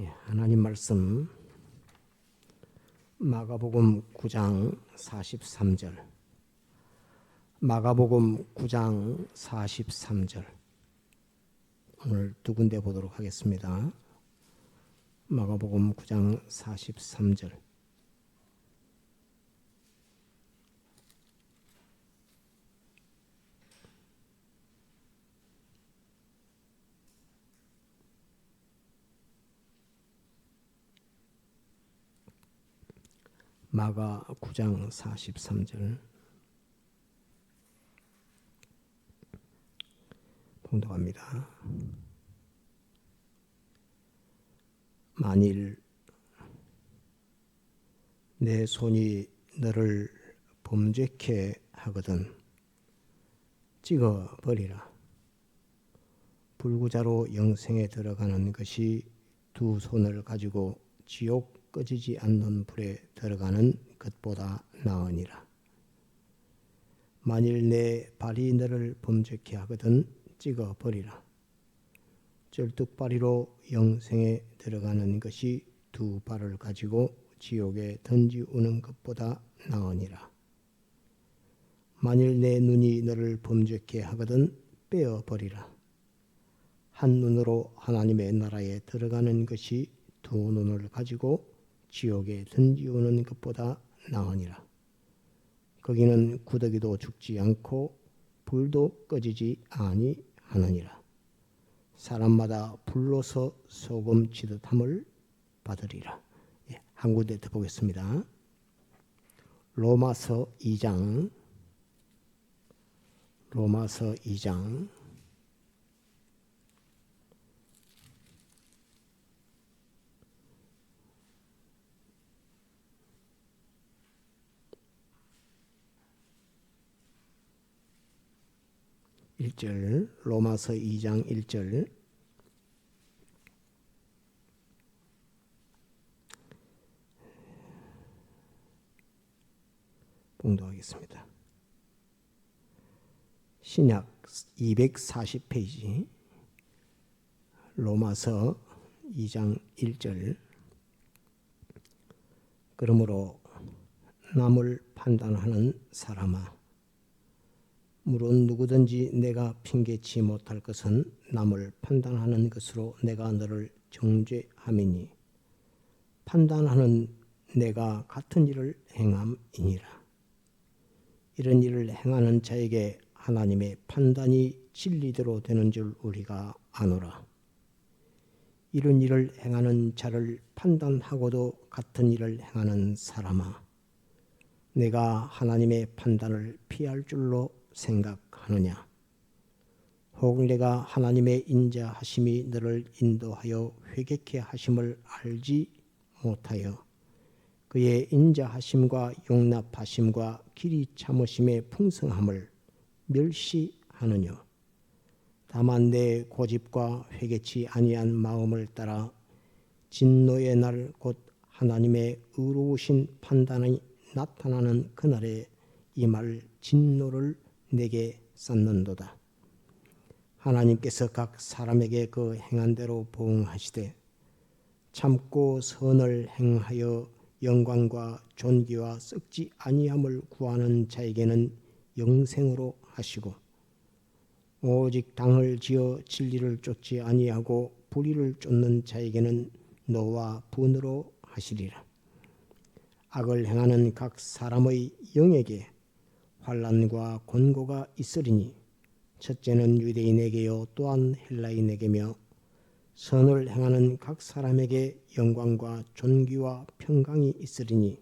하나님 말씀 마가복음 9장 43절 마가복음 9장 43절 오늘 두 군데 보도록 하겠습니다. 마가복음 9장 43절 마가 9장 43절 봉독합니다. 만일 내 손이 너를 범죄케 하거든 찍어 버리라. 불구자로 영생에 들어가는 것이 두 손을 가지고 지옥 꺼지지 않는 불에 들어가는 것보다 나으니라. 만일 내 발이 너를 범죄케 하거든 찍어 버리라. 절뚝발이로 영생에 들어가는 것이 두 발을 가지고 지옥에 던지우는 것보다 나으니라. 만일 내 눈이 너를 범죄케 하거든 빼어 버리라. 한 눈으로 하나님의 나라에 들어가는 것이 두 눈을 가지고 지옥에 던지우는 것보다 나으니라. 거기는 구더기도 죽지 않고 불도 꺼지지 아니하느니라. 사람마다 불로서 소금 치듯함을 받으리라. 한 군데 더 보겠습니다. 로마서 2장 1절 로마서 2장 1절 봉독하겠습니다. 신약 240페이지 로마서 2장 1절 그러므로 남을 판단하는 사람아 물론 누구든지 내가 핑계치 못할 것은 남을 판단하는 것으로 내가 너를 정죄함이니 판단하는 내가 같은 일을 행함이니라. 이런 일을 행하는 자에게 하나님의 판단이 진리대로 되는 줄 우리가 아노라. 이런 일을 행하는 자를 판단하고도 같은 일을 행하는 사람아 내가 하나님의 판단을 피할 줄로 생각하느냐. 혹 내가 하나님의 인자하심이 너를 인도하여 회개케 하심을 알지 못하여 그의 인자하심과 용납하심과 길이 참으심의 풍성함을 멸시하느냐. 다만 내 고집과 회개치 아니한 마음을 따라 진노의 날 곧 하나님의 의로우신 판단이 나타나는 그날에 임할 진노를 내게 쌓는도다. 하나님께서 각 사람에게 그 행한 대로 보응하시되 참고 선을 행하여 영광과 존귀와 썩지 아니함을 구하는 자에게는 영생으로 하시고 오직 당을 지어 진리를 쫓지 아니하고 불의를 쫓는 자에게는 노와 분으로 하시리라. 악을 행하는 각 사람의 영에게 환난과 곤고가 있으리니 첫째는 유대인에게요 또한 헬라인에게며 선을 행하는 각 사람에게 영광과 존귀와 평강이 있으리니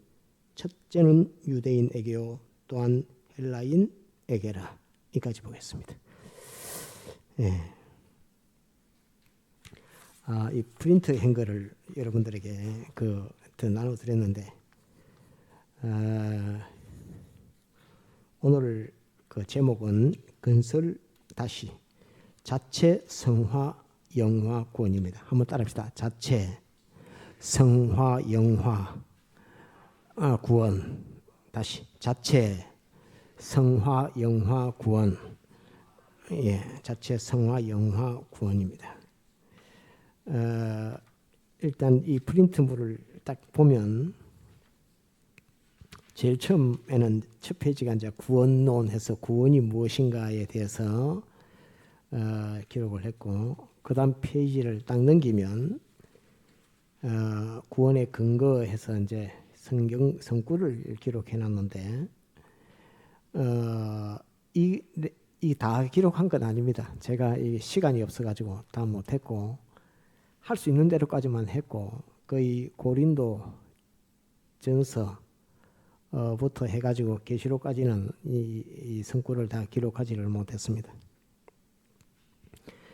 첫째는 유대인에게요 또한 헬라인에게라. 여기까지 보겠습니다. 이 프린트 행거를 여러분들에게 더 나눠드렸는데 오늘 그 제목은 건설 다시 자체 성화 영화 구원입니다. 한번 따라합시다. 자체 성화 영화 구원. 다시 자체 성화 영화 구원. 자체 성화 영화 구원입니다. 일단 이 프린트물을 딱 보면 제일 처음에는 첫 페이지가 이제 구원론해서 구원이 무엇인가에 대해서 기록을 했고, 그 다음 페이지를 딱 넘기면 구원의 근거해서 이제 성구를 기록해 놨는데, 이 다 기록한 건 아닙니다. 제가 이 시간이 없어가지고 다 못했고, 할 수 있는 대로까지만 했고, 거의 고린도 전서 부터 해가지고 계시록까지는 이 성구를 다 기록하지를 못했습니다.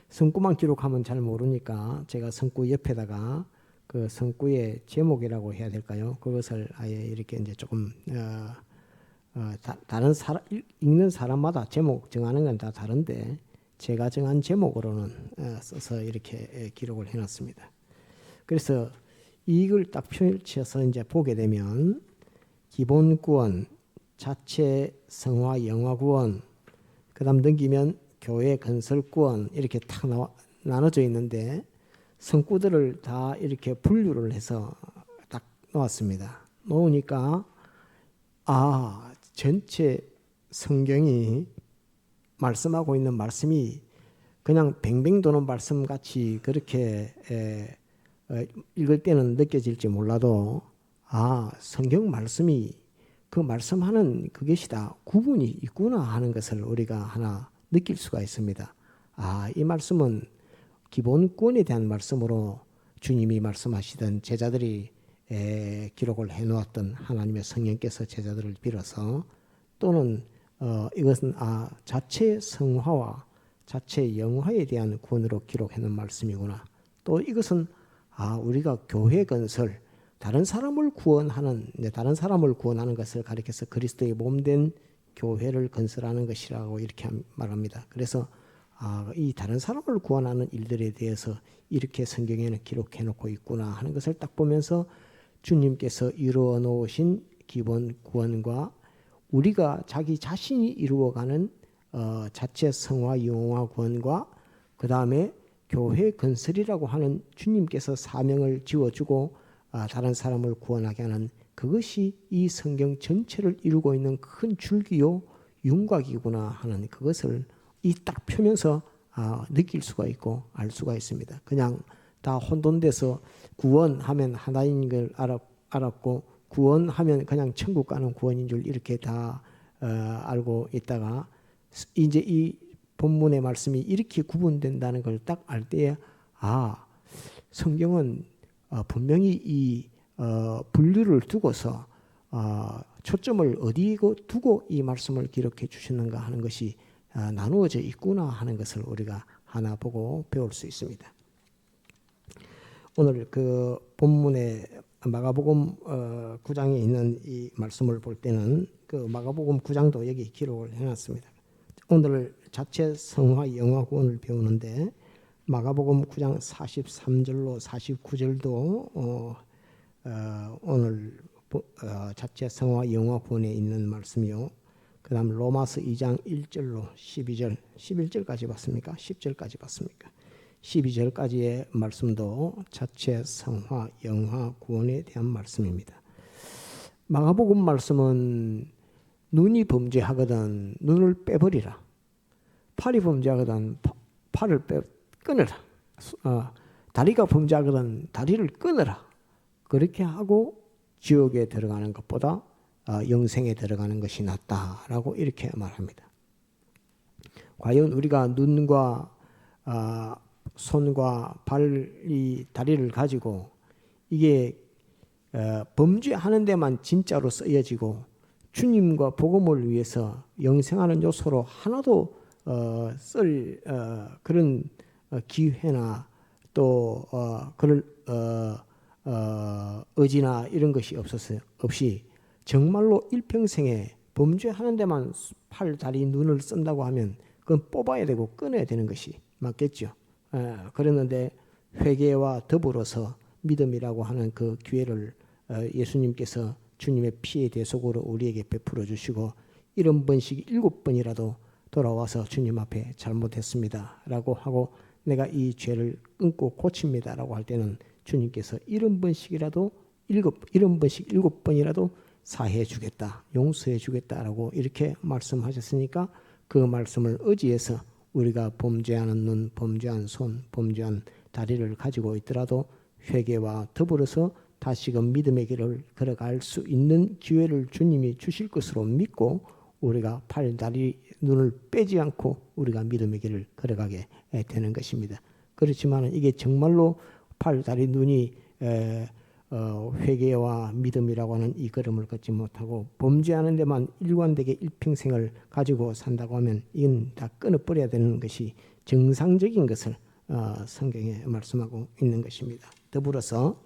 성구만 기록하면 잘 모르니까 제가 성구 옆에다가 그 성구의 제목이라고 해야 될까요? 그것을 아예 이렇게 이제 조금 다른 사람 읽는 사람마다 제목 정하는 건 다 다른데 제가 정한 제목으로는 써서 이렇게 기록을 해놨습니다. 그래서 이걸 딱 펼쳐서 이제 보게 되면 기본 구원, 자체 성화 영화 구원, 그다음 넘기면 교회 건설 구원 이렇게 탁 나눠져 있는데 성구들을 다 이렇게 분류를 해서 딱 놓았습니다. 놓으니까 전체 성경이 말씀하고 있는 말씀이 그냥 뱅뱅 도는 말씀 같이 그렇게 읽을 때는 느껴질지 몰라도 성경 말씀이 그 말씀하는 그것이다, 구분이 있구나 하는 것을 우리가 하나 느낄 수가 있습니다. 이 말씀은 기본 구원에 대한 말씀으로 주님이 말씀하시던 제자들이 기록을 해놓았던 하나님의 성령께서 제자들을 빌어서, 또는 이것은 자체 성화와 자체 영화에 대한 구원으로 기록해놓은 말씀이구나. 또 이것은 우리가 교회 건설, 다른 사람을 구원하는 것을 가리켜서 그리스도의 몸된 교회를 건설하는 것이라고 이렇게 말합니다. 그래서 이 다른 사람을 구원하는 일들에 대해서 이렇게 성경에는 기록해 놓고 있구나 하는 것을 딱 보면서 주님께서 이루어 놓으신 기본 구원과 우리가 자기 자신이 이루어가는 자체 성화 영화 구원과 그 다음에 교회 건설이라고 하는 주님께서 사명을 지어주고 다른 사람을 구원하게 하는 그것이 이 성경 전체를 이루고 있는 큰 줄기요 윤곽이구나 하는 그것을 이 딱 펴면서 느낄 수가 있고 알 수가 있습니다. 그냥 다 혼돈돼서 구원하면 하나인 걸 알았고, 구원하면 그냥 천국 가는 구원인 줄 이렇게 다 알고 있다가 이제 이 본문의 말씀이 이렇게 구분된다는 걸 딱 알 때에 성경은 분명히 이 분류를 두고서 초점을 어디에 두고 이 말씀을 기록해 주시는가 하는 것이 나누어져 있구나 하는 것을 우리가 하나 보고 배울 수 있습니다. 오늘 그 본문의 마가복음 9장에 있는 이 말씀을 볼 때는 그 마가복음 9장도 여기 기록을 해놨습니다. 오늘 자체 성화 영화 구원을 배우는데 마가복음 9장 43절로 49절도 오늘 자체 성화 영화 구원에 있는 말씀이요. 그 다음 로마서 2장 1절로 12절, 11절까지 봤습니까? 10절까지 봤습니까? 12절까지의 말씀도 자체 성화 영화 구원에 대한 말씀입니다. 마가복음 말씀은 눈이 범죄하거든 눈을 빼버리라, 팔이 범죄하거든 팔을 끊어라, 다리가 범죄하거든 다리를 끊어라, 그렇게 하고 지옥에 들어가는 것보다 영생에 들어가는 것이 낫다라고 이렇게 말합니다. 과연 우리가 눈과 손과 발이 다리를 가지고 이게 범죄하는 데만 진짜로 쓰여지고 주님과 복음을 위해서 영생하는 요소로 하나도 쓸 그런 기회나 또 그럴 의지나 이런 것이 없이 정말로 일평생에 범죄하는 데만 팔, 다리, 눈을 쓴다고 하면 그건 뽑아야 되고 끊어야 되는 것이 맞겠죠. 그랬는데 회개와 더불어서 믿음이라고 하는 그 기회를 예수님께서 주님의 피의 대속으로 우리에게 베풀어 주시고 70번씩 7번이라도 돌아와서 주님 앞에 잘못했습니다 라고 하고 내가 이 죄를 끊고 고칩니다 라고 할 때는 주님께서 70번씩이라도 7번이라도 사해 주겠다, 용서해 주겠다라고 이렇게 말씀하셨으니까 그 말씀을 의지해서 우리가 범죄하는 눈, 범죄한 손, 범죄한 다리를 가지고 있더라도 회개와 더불어서 다시금 믿음의 길을 걸어갈 수 있는 기회를 주님이 주실 것으로 믿고 우리가 팔, 다리, 눈을 빼지 않고 우리가 믿음의 길을 걸어가게 되는 것입니다. 그렇지만 이게 정말로 팔, 다리, 눈이 회개와 믿음이라고 하는 이 걸음을 걷지 못하고 범죄하는 데만 일관되게 일평생을 가지고 산다고 하면 이건 다 끊어버려야 되는 것이 정상적인 것을 성경에 말씀하고 있는 것입니다. 더불어서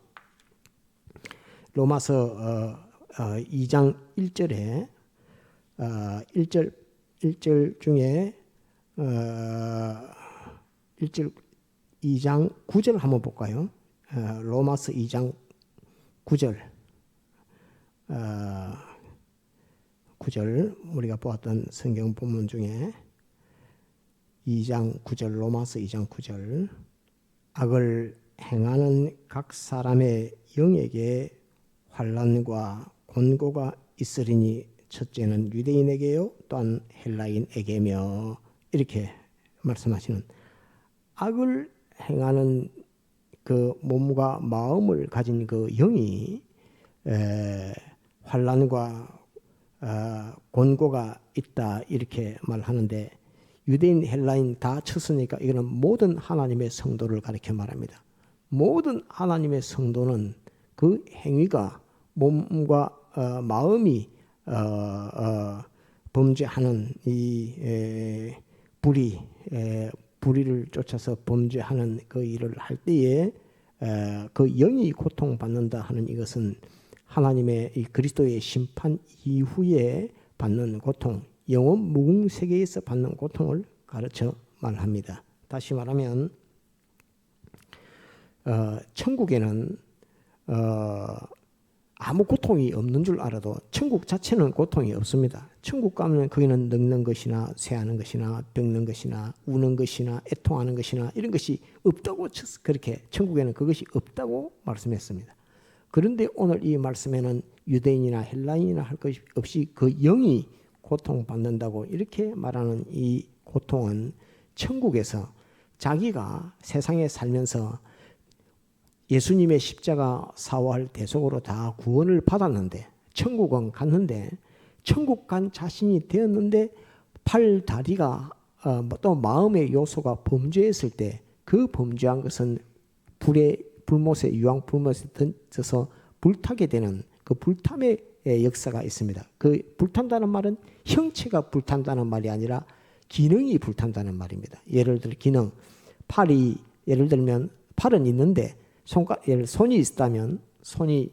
로마서 2장 1절에 1절 중에 1절 2장 9절 한번 볼까요? 로마서 2장 9절 9절 우리가 보았던 성경 본문 중에 2장 9절 로마서 2장 9절 악을 행하는 각 사람의 영에게 환난과 곤고가 있으리니 첫째는 유대인에게요 또한 헬라인에게며 이렇게 말씀하시는 악을 행하는 그 몸과 마음을 가진 그 영이 환난과 곤고가 있다 이렇게 말하는데 유대인 헬라인 다 쳤으니까 이거는 모든 하나님의 성도를 가리켜 말합니다. 모든 하나님의 성도는 그 행위가 몸과 마음이 범죄하는 이 불의를 쫓아서 범죄하는 그 일을 할 때에 그 영이 고통받는다 하는 이것은 하나님의 이 그리스도의 심판 이후에 받는 고통, 영원 무궁 세계에서 받는 고통을 가르쳐 말합니다. 다시 말하면 천국에는 아무 고통이 없는 줄 알아도 천국 자체는 고통이 없습니다. 천국 가면 거기는 늙는 것이나 쇠하는 것이나 늙는 것이나 우는 것이나 애통하는 것이나 이런 것이 없다고 그렇게 천국에는 그것이 없다고 말씀했습니다. 그런데 오늘 이 말씀에는 유대인이나 헬라인이나 할 것이 없이 그 영이 고통받는다고 이렇게 말하는 이 고통은 천국에서 자기가 세상에 살면서 예수님의 십자가 사화할 대속으로 다 구원을 받았는데 천국은 갔는데 천국 간 자신이 되었는데 팔, 다리가 또 마음의 요소가 범죄했을 때 그 범죄한 것은 불못에 유황 불못에 던져서 불타게 되는 그 불탐의 역사가 있습니다. 그 불탄다는 말은 형체가 불탄다는 말이 아니라 기능이 불탄다는 말입니다. 예를 들어 기능 팔이 예를 들면 팔은 있는데 손이 있다면 손이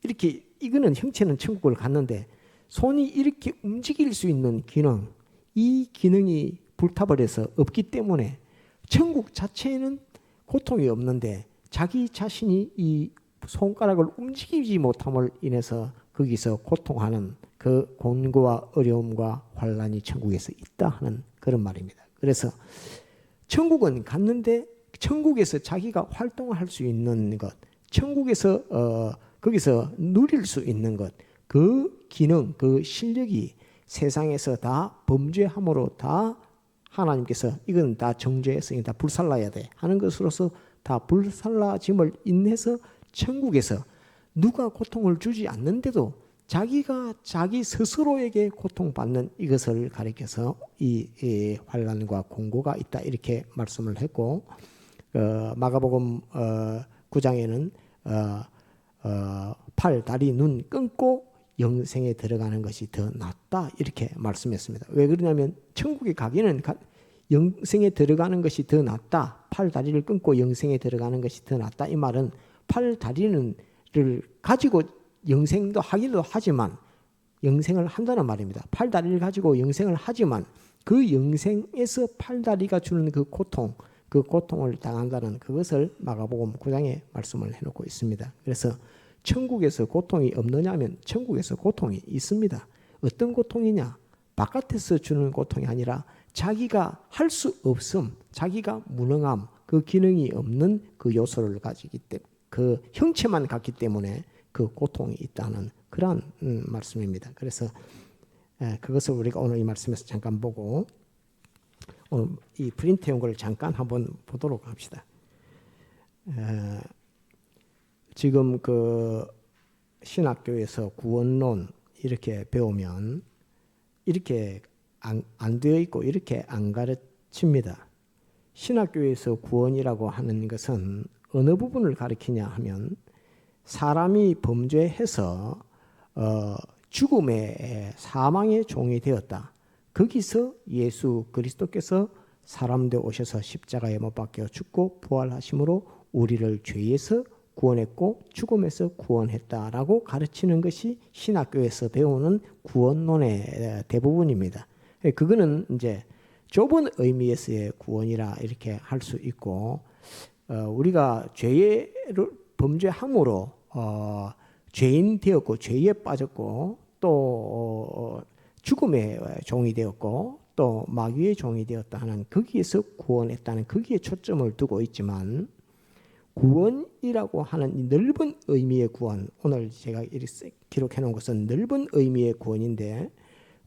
이렇게 이거는 형체는 천국을 갔는데 손이 이렇게 움직일 수 있는 기능 이 기능이 불타버려서 없기 때문에 천국 자체에는 고통이 없는데 자기 자신이 이 손가락을 움직이지 못함을 인해서 거기서 고통하는 그 곤고와 어려움과 환난이 천국에서 있다 하는 그런 말입니다. 그래서 천국은 갔는데 천국에서 자기가 활동을 할 수 있는 것, 천국에서 거기서 누릴 수 있는 것, 그 기능, 그 실력이 세상에서 다 범죄함으로 다 하나님께서 이건 다 정죄했으니 다 불살라야 돼 하는 것으로서 다 불살라짐을 인해서 천국에서 누가 고통을 주지 않는데도 자기가 자기 스스로에게 고통받는 이것을 가리켜서 이 환난과 공고가 있다 이렇게 말씀을 했고 마가복음 9장에는 팔, 다리, 눈 끊고 영생에 들어가는 것이 더 낫다 이렇게 말씀했습니다. 왜 그러냐면 천국에 가기는 영생에 들어가는 것이 더 낫다. 팔, 다리를 끊고 영생에 들어가는 것이 더 낫다. 이 말은 팔, 다리를 가지고 영생도 하기도 하지만 영생을 한다는 말입니다. 팔, 다리를 가지고 영생을 하지만 그 영생에서 팔, 다리가 주는 그 고통을 당한다는 그것을 마가복음 9장에 말씀을 해놓고 있습니다. 그래서 천국에서 고통이 없느냐면 천국에서 고통이 있습니다. 어떤 고통이냐? 바깥에서 주는 고통이 아니라 자기가 할 수 없음, 자기가 무능함, 그 기능이 없는 그 요소를 가지기 때문에 그 형체만 같기 때문에 그 고통이 있다는 그러한 말씀입니다. 그래서 그것을 우리가 오늘 이 말씀에서 잠깐 보고 오늘 이 프린트한 걸 잠깐 한번 보도록 합시다. 지금 그 신학교에서 구원론 이렇게 배우면 이렇게 안 되어 있고 이렇게 안 가르칩니다. 신학교에서 구원이라고 하는 것은 어느 부분을 가리키냐 하면 사람이 범죄해서 죽음의 사망의 종이 되었다. 거기서 예수 그리스도께서 사람들 오셔서 십자가에 못 박혀 죽고 부활하심으로 우리를 죄에서 구원했고 죽음에서 구원했다라고 가르치는 것이 신학교에서 배우는 구원론의 대부분입니다. 그거는 이제 좁은 의미에서의 구원이라 이렇게 할 수 있고 우리가 죄를 범죄함으로 죄인 되었고 죄에 빠졌고 또 죽음의 종이 되었고 또 마귀의 종이 되었다 하는 거기에서 구원했다는 거기에 초점을 두고 있지만 구원이라고 하는 이 넓은 의미의 구원, 오늘 제가 기록해 놓은 것은 넓은 의미의 구원인데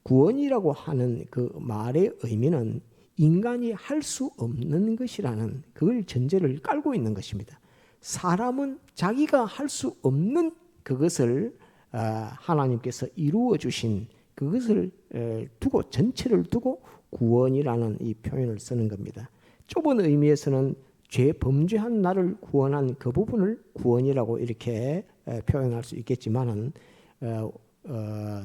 구원이라고 하는 그 말의 의미는 인간이 할 수 없는 것이라는 그걸 전제를 깔고 있는 것입니다. 사람은 자기가 할 수 없는 그것을 하나님께서 이루어 주신 그것을 두고 전체를 두고 구원이라는 이 표현을 쓰는 겁니다. 좁은 의미에서는 죄 범죄한 나를 구원한 그 부분을 구원이라고 이렇게 표현할 수 있겠지만은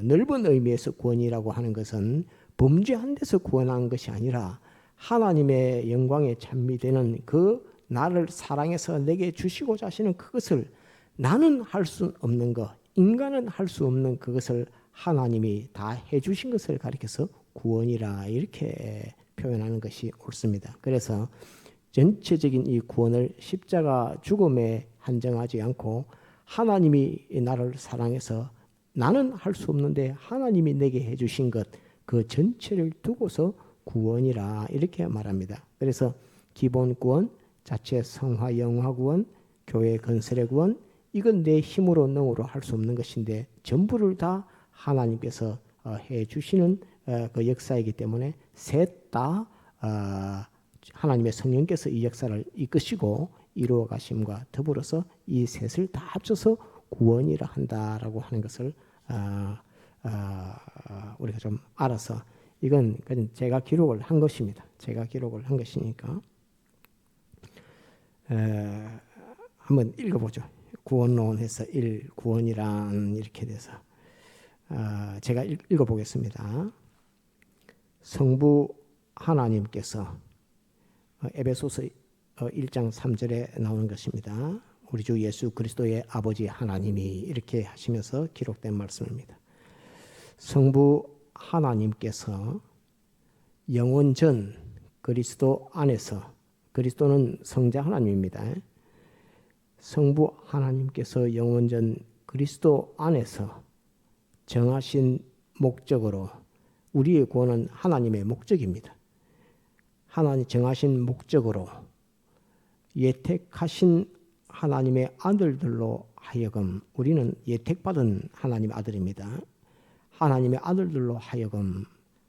넓은 의미에서 구원이라고 하는 것은 범죄한 데서 구원한 것이 아니라 하나님의 영광에 찬미되는 그 나를 사랑해서 내게 주시고자 하시는 그것을 나는 할 수 없는 것, 인간은 할 수 없는 그것을 하나님이 다 해주신 것을 가리켜서 구원이라 이렇게 표현하는 것이 옳습니다. 그래서 전체적인 이 구원을 십자가 죽음에 한정하지 않고 하나님이 나를 사랑해서 나는 할 수 없는데 하나님이 내게 해주신 것 그 전체를 두고서 구원이라 이렇게 말합니다. 그래서 기본 구원, 자체 성화 영화 구원, 교회 건설의 구원 이건 내 힘으로 능으로 할 수 없는 것인데 전부를 다 하나님께서 해주시는 그 역사이기 때문에 셋 다 하나님의 성령께서 이 역사를 이끄시고 이루어 가심과 더불어서 이 셋을 다 합쳐서 구원이라 한다라고 하는 것을 우리가 좀 알아서 이건 제가 기록을 한 것입니다. 제가 기록을 한 것이니까 한번 읽어보죠. 구원론에서 1 구원이란 이렇게 돼서 제가 읽어보겠습니다. 성부 하나님께서 에베소서 1장 3절에 나오는 것입니다. 우리 주 예수 그리스도의 아버지 하나님이 이렇게 하시면서 기록된 말씀입니다. 성부 하나님께서 영원 전 그리스도 안에서 그리스도는 성자 하나님입니다. 성부 하나님께서 영원 전 그리스도 안에서 정하신 목적으로 우리의 구원은 하나님의 목적입니다. 하나님 정하신 목적으로 예택하신 하나님의 아들들로 하여금 우리는 예택받은 하나님의 아들입니다. 하나님의 아들들로 하여금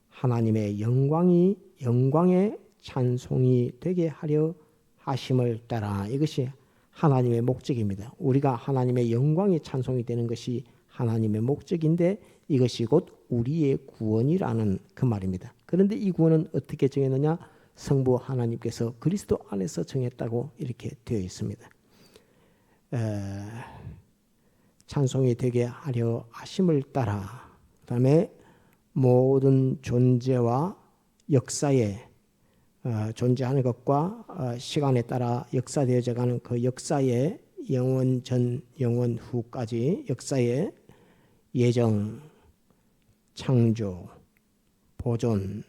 하나님의 영광의 찬송이 되게 하려 하심을 따라 이것이 하나님의 목적입니다. 우리가 하나님의 영광이 찬송이 되는 것이 하나님의 목적인데 이것이 곧 우리의 구원이라는 그 말입니다. 그런데 이 구원은 어떻게 정했느냐? 성부 하나님께서 그리스도 안에서 정했다고 이렇게 되어 있습니다. 찬송이 되게 하려 하심을 따라 그 다음에 모든 존재와 역사에 존재하는 것과 시간에 따라 역사되어져 가는 그 역사의 영원 전 영원 후까지 역사의 예정, 창조, 보존,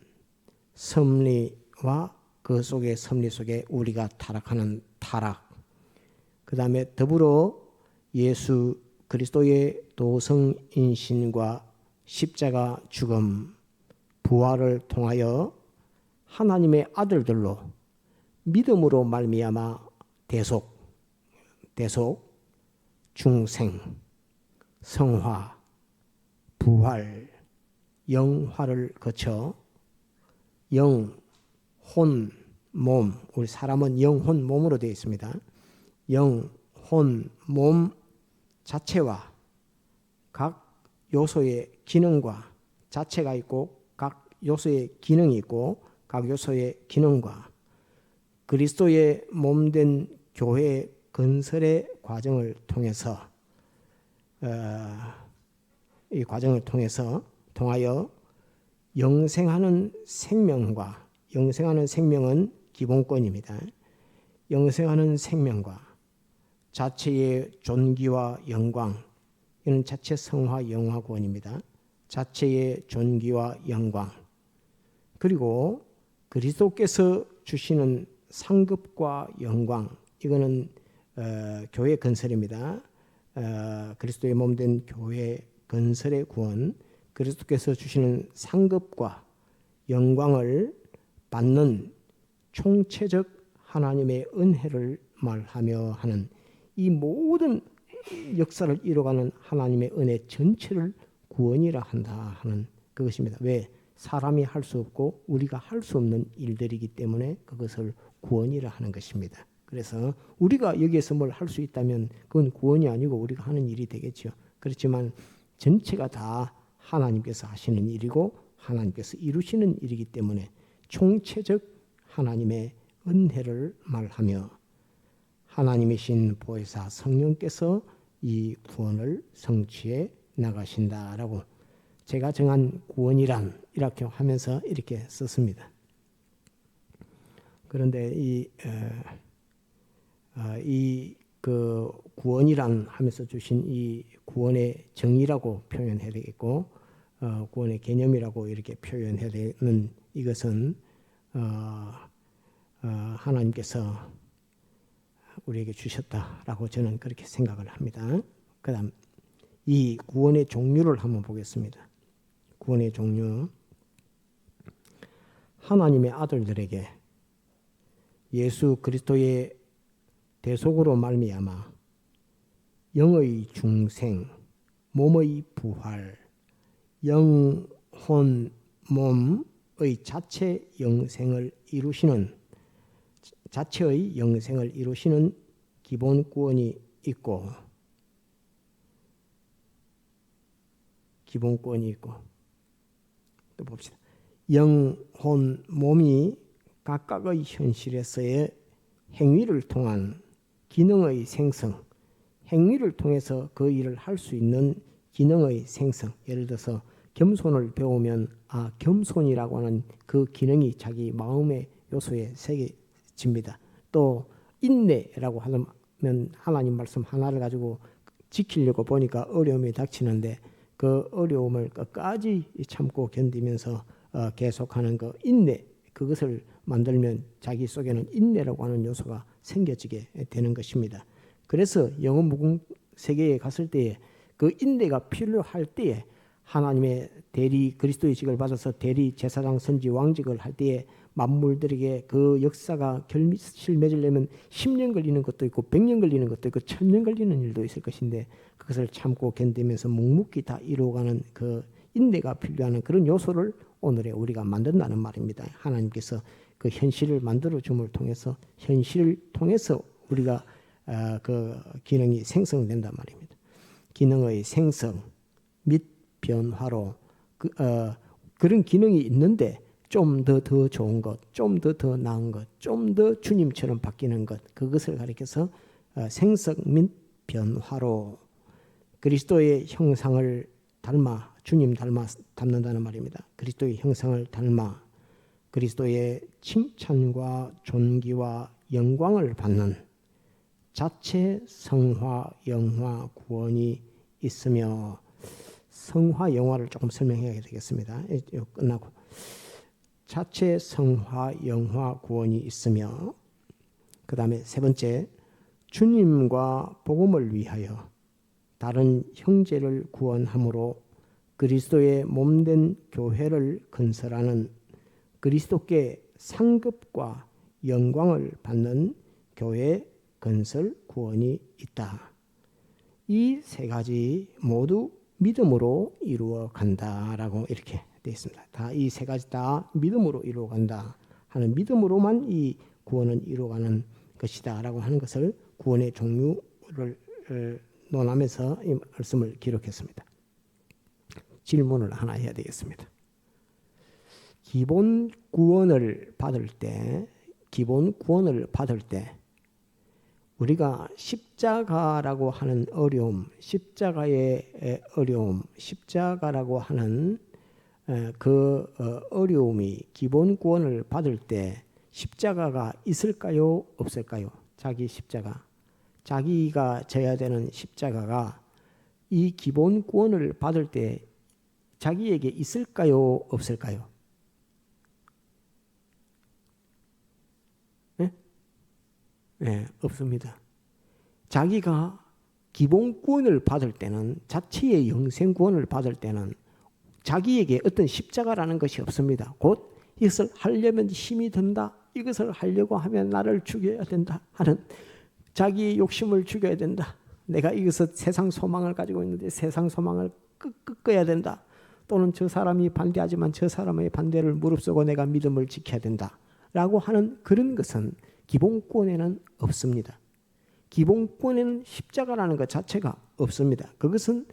섭리와 그 속에 섭리 속에 우리가 타락하는 타락 그 다음에 더불어 예수 그리스도의 도성인신과 십자가 죽음, 부활을 통하여 하나님의 아들들로 믿음으로 말미암아 대속 중생, 성화, 부활, 영화를 거쳐 영, 혼, 몸, 우리 사람은 영, 혼, 몸으로 되어 있습니다. 영, 혼, 몸 자체와 각 요소의 기능과 자체가 있고 각 요소의 기능이 있고 각 요소의 기능과 그리스도의 몸된 교회 건설의 과정을 통해서 이 과정을 통하여 영생하는 생명과 영생하는 생명은 기본권입니다. 영생하는 생명과 자체의 존귀와 영광, 이는 자체 성화 영화 구원입니다. 자체의 존귀와 영광, 그리고 그리스도께서 주시는 상급과 영광, 이거는 교회 건설입니다. 그리스도의 몸된 교회 건설의 구원, 그리스도께서 주시는 상급과 영광을 받는 총체적 하나님의 은혜를 말하며 하는 이 모든 역사를 이뤄가는 하나님의 은혜 전체를 구원이라 한다 하는 그것입니다. 왜? 사람이 할 수 없고 우리가 할 수 없는 일들이기 때문에 그것을 구원이라 하는 것입니다. 그래서 우리가 여기에서 뭘 할 수 있다면 그건 구원이 아니고 우리가 하는 일이 되겠죠. 그렇지만 전체가 다 하나님께서 하시는 일이고 하나님께서 이루시는 일이기 때문에 총체적 하나님의 은혜를 말하며 하나님이신 보혜사 성령께서 이 구원을 성취해 나가신다라고 제가 정한 구원이란 이렇게 하면서 이렇게 썼습니다. 그런데 그 구원이란 하면서 주신 이 구원의 정의라고 표현해야 되겠고 구원의 개념이라고 이렇게 표현해야 되는 이것은 하나님께서 우리에게 주셨다라고 저는 그렇게 생각을 합니다. 그다음 이 구원의 종류를 한번 보겠습니다. 구원의 종류. 하나님의 아들들에게 예수 그리스도의 대속으로 말미암아 영의 중생, 몸의 부활, 영, 혼, 몸의 자체 영생을 이루시는 자체의 영생을 이루시는 기본 구원이 있고 또 봅시다. 영, 혼, 몸이 각각의 현실에서의 행위를 통한 기능의 생성, 행위를 통해서 그 일을 할 수 있는 기능의 생성. 예를 들어서 겸손을 배우면 겸손이라고 하는 그 기능이 자기 마음의 요소에 새겨집니다. 또 인내라고 하면 하나님 말씀 하나를 가지고 지키려고 보니까 어려움이 닥치는데 그 어려움을 끝까지 참고 견디면서 계속하는 그 인내, 그것을 만들면 자기 속에는 인내라고 하는 요소가 생겨지게 되는 것입니다. 그래서 영혼 무궁 세계에 갔을 때에 그 인내가 필요할 때에 하나님의 대리 그리스도의 직을 받아서 대리 제사장 선지 왕직을 할 때에 만물들에게 그 역사가 결실을 맺으려면 10년 걸리는 것도 있고 100년 걸리는 것도 있고 1000년 걸리는 일도 있을 것인데 그것을 참고 견디면서 묵묵히 다 이루어가는 그 인내가 필요한 그런 요소를 오늘에 우리가 만든다는 말입니다. 하나님께서 그 현실을 만들어 줌을 통해서 현실을 통해서 우리가 그 기능이 생성된단 말입니다. 기능의 생성 및 변화로 그런 기능이 있는데 좀 더 좋은 것, 좀 더 나은 것, 좀 더 주님처럼 바뀌는 것, 그것을 가리켜서 생성 및 변화로 그리스도의 형상을 닮아 주님 닮는다는 말입니다. 그리스도의 형상을 닮아 그리스도의 칭찬과 존귀와 영광을 받는 자체 성화 영화 구원이 있으며 성화 영화를 조금 설명해야 되겠습니다. 이거 끝나고 자체 성화 영화 구원이 있으며 그 다음에 세 번째 주님과 복음을 위하여 다른 형제를 구원함으로 그리스도의 몸된 교회를 건설하는 그리스도께 상급과 영광을 받는 교회 건설 구원이 있다. 이 세 가지 모두 믿음으로 이루어 간다라고 이렇게 되어 있습니다. 다 이 세 가지 다 믿음으로 이루어 간다 하는, 믿음으로만 이 구원은 이루어가는 것이다라고 하는 것을 구원의 종류를 논하면서 이 말씀을 기록했습니다. 질문을 하나 해야 되겠습니다. 기본 구원을 받을 때 우리가 십자가라고 하는 어려움, 십자가의 어려움, 십자가라고 하는 그 어려움이, 기본 구원을 받을 때 십자가가 있을까요? 없을까요? 자기 십자가, 자기가 져야 되는 십자가가 이 기본 구원을 받을 때 자기에게 있을까요? 없을까요? 네, 없습니다. 자기가 기본 구원을 받을 때는, 자체의 영생 구원을 받을 때는 자기에게 어떤 십자가라는 것이 없습니다. 곧 이것을 하려면 힘이 든다, 이것을 하려고 하면 나를 죽여야 된다 하는 자기의 욕심을 죽여야 된다, 내가 이것을 세상 소망을 가지고 있는데 세상 소망을 꺾어야 된다, 또는 저 사람이 반대하지만 저 사람의 반대를 무릅쓰고 내가 믿음을 지켜야 된다 라고 하는 그런 것은 기본권에는 없습니다. 기본권에는 십자가라는 것 자체가 없습니다. 그것은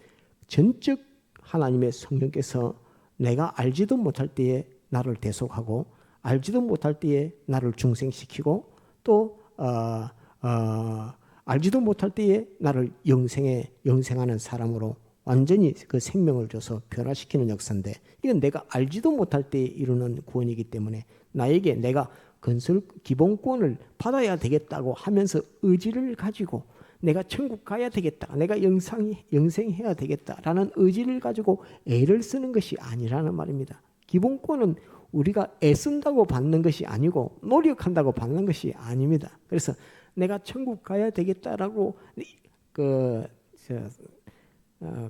전적 하나님의 성령께서 내가 알지도 못할 때에 나를 대속하고, 알지도 못할 때에 나를 중생시키고, 또 알지도 못할 때에 나를 영생하는 사람으로 완전히 그 생명을 줘서 변화시키는 역사인데, 이건 내가 알지도 못할 때에 이루는 구원이기 때문에 나에게 내가 기본권을 받아야 되겠다고 하면서 의지를 가지고 내가 천국 가야 되겠다, 내가 영생해야 되겠다라는 의지를 가지고 애를 쓰는 것이 아니라는 말입니다. 기본권은 우리가 애쓴다고 받는 것이 아니고 노력한다고 받는 것이 아닙니다. 그래서 내가 천국 가야 되겠다라고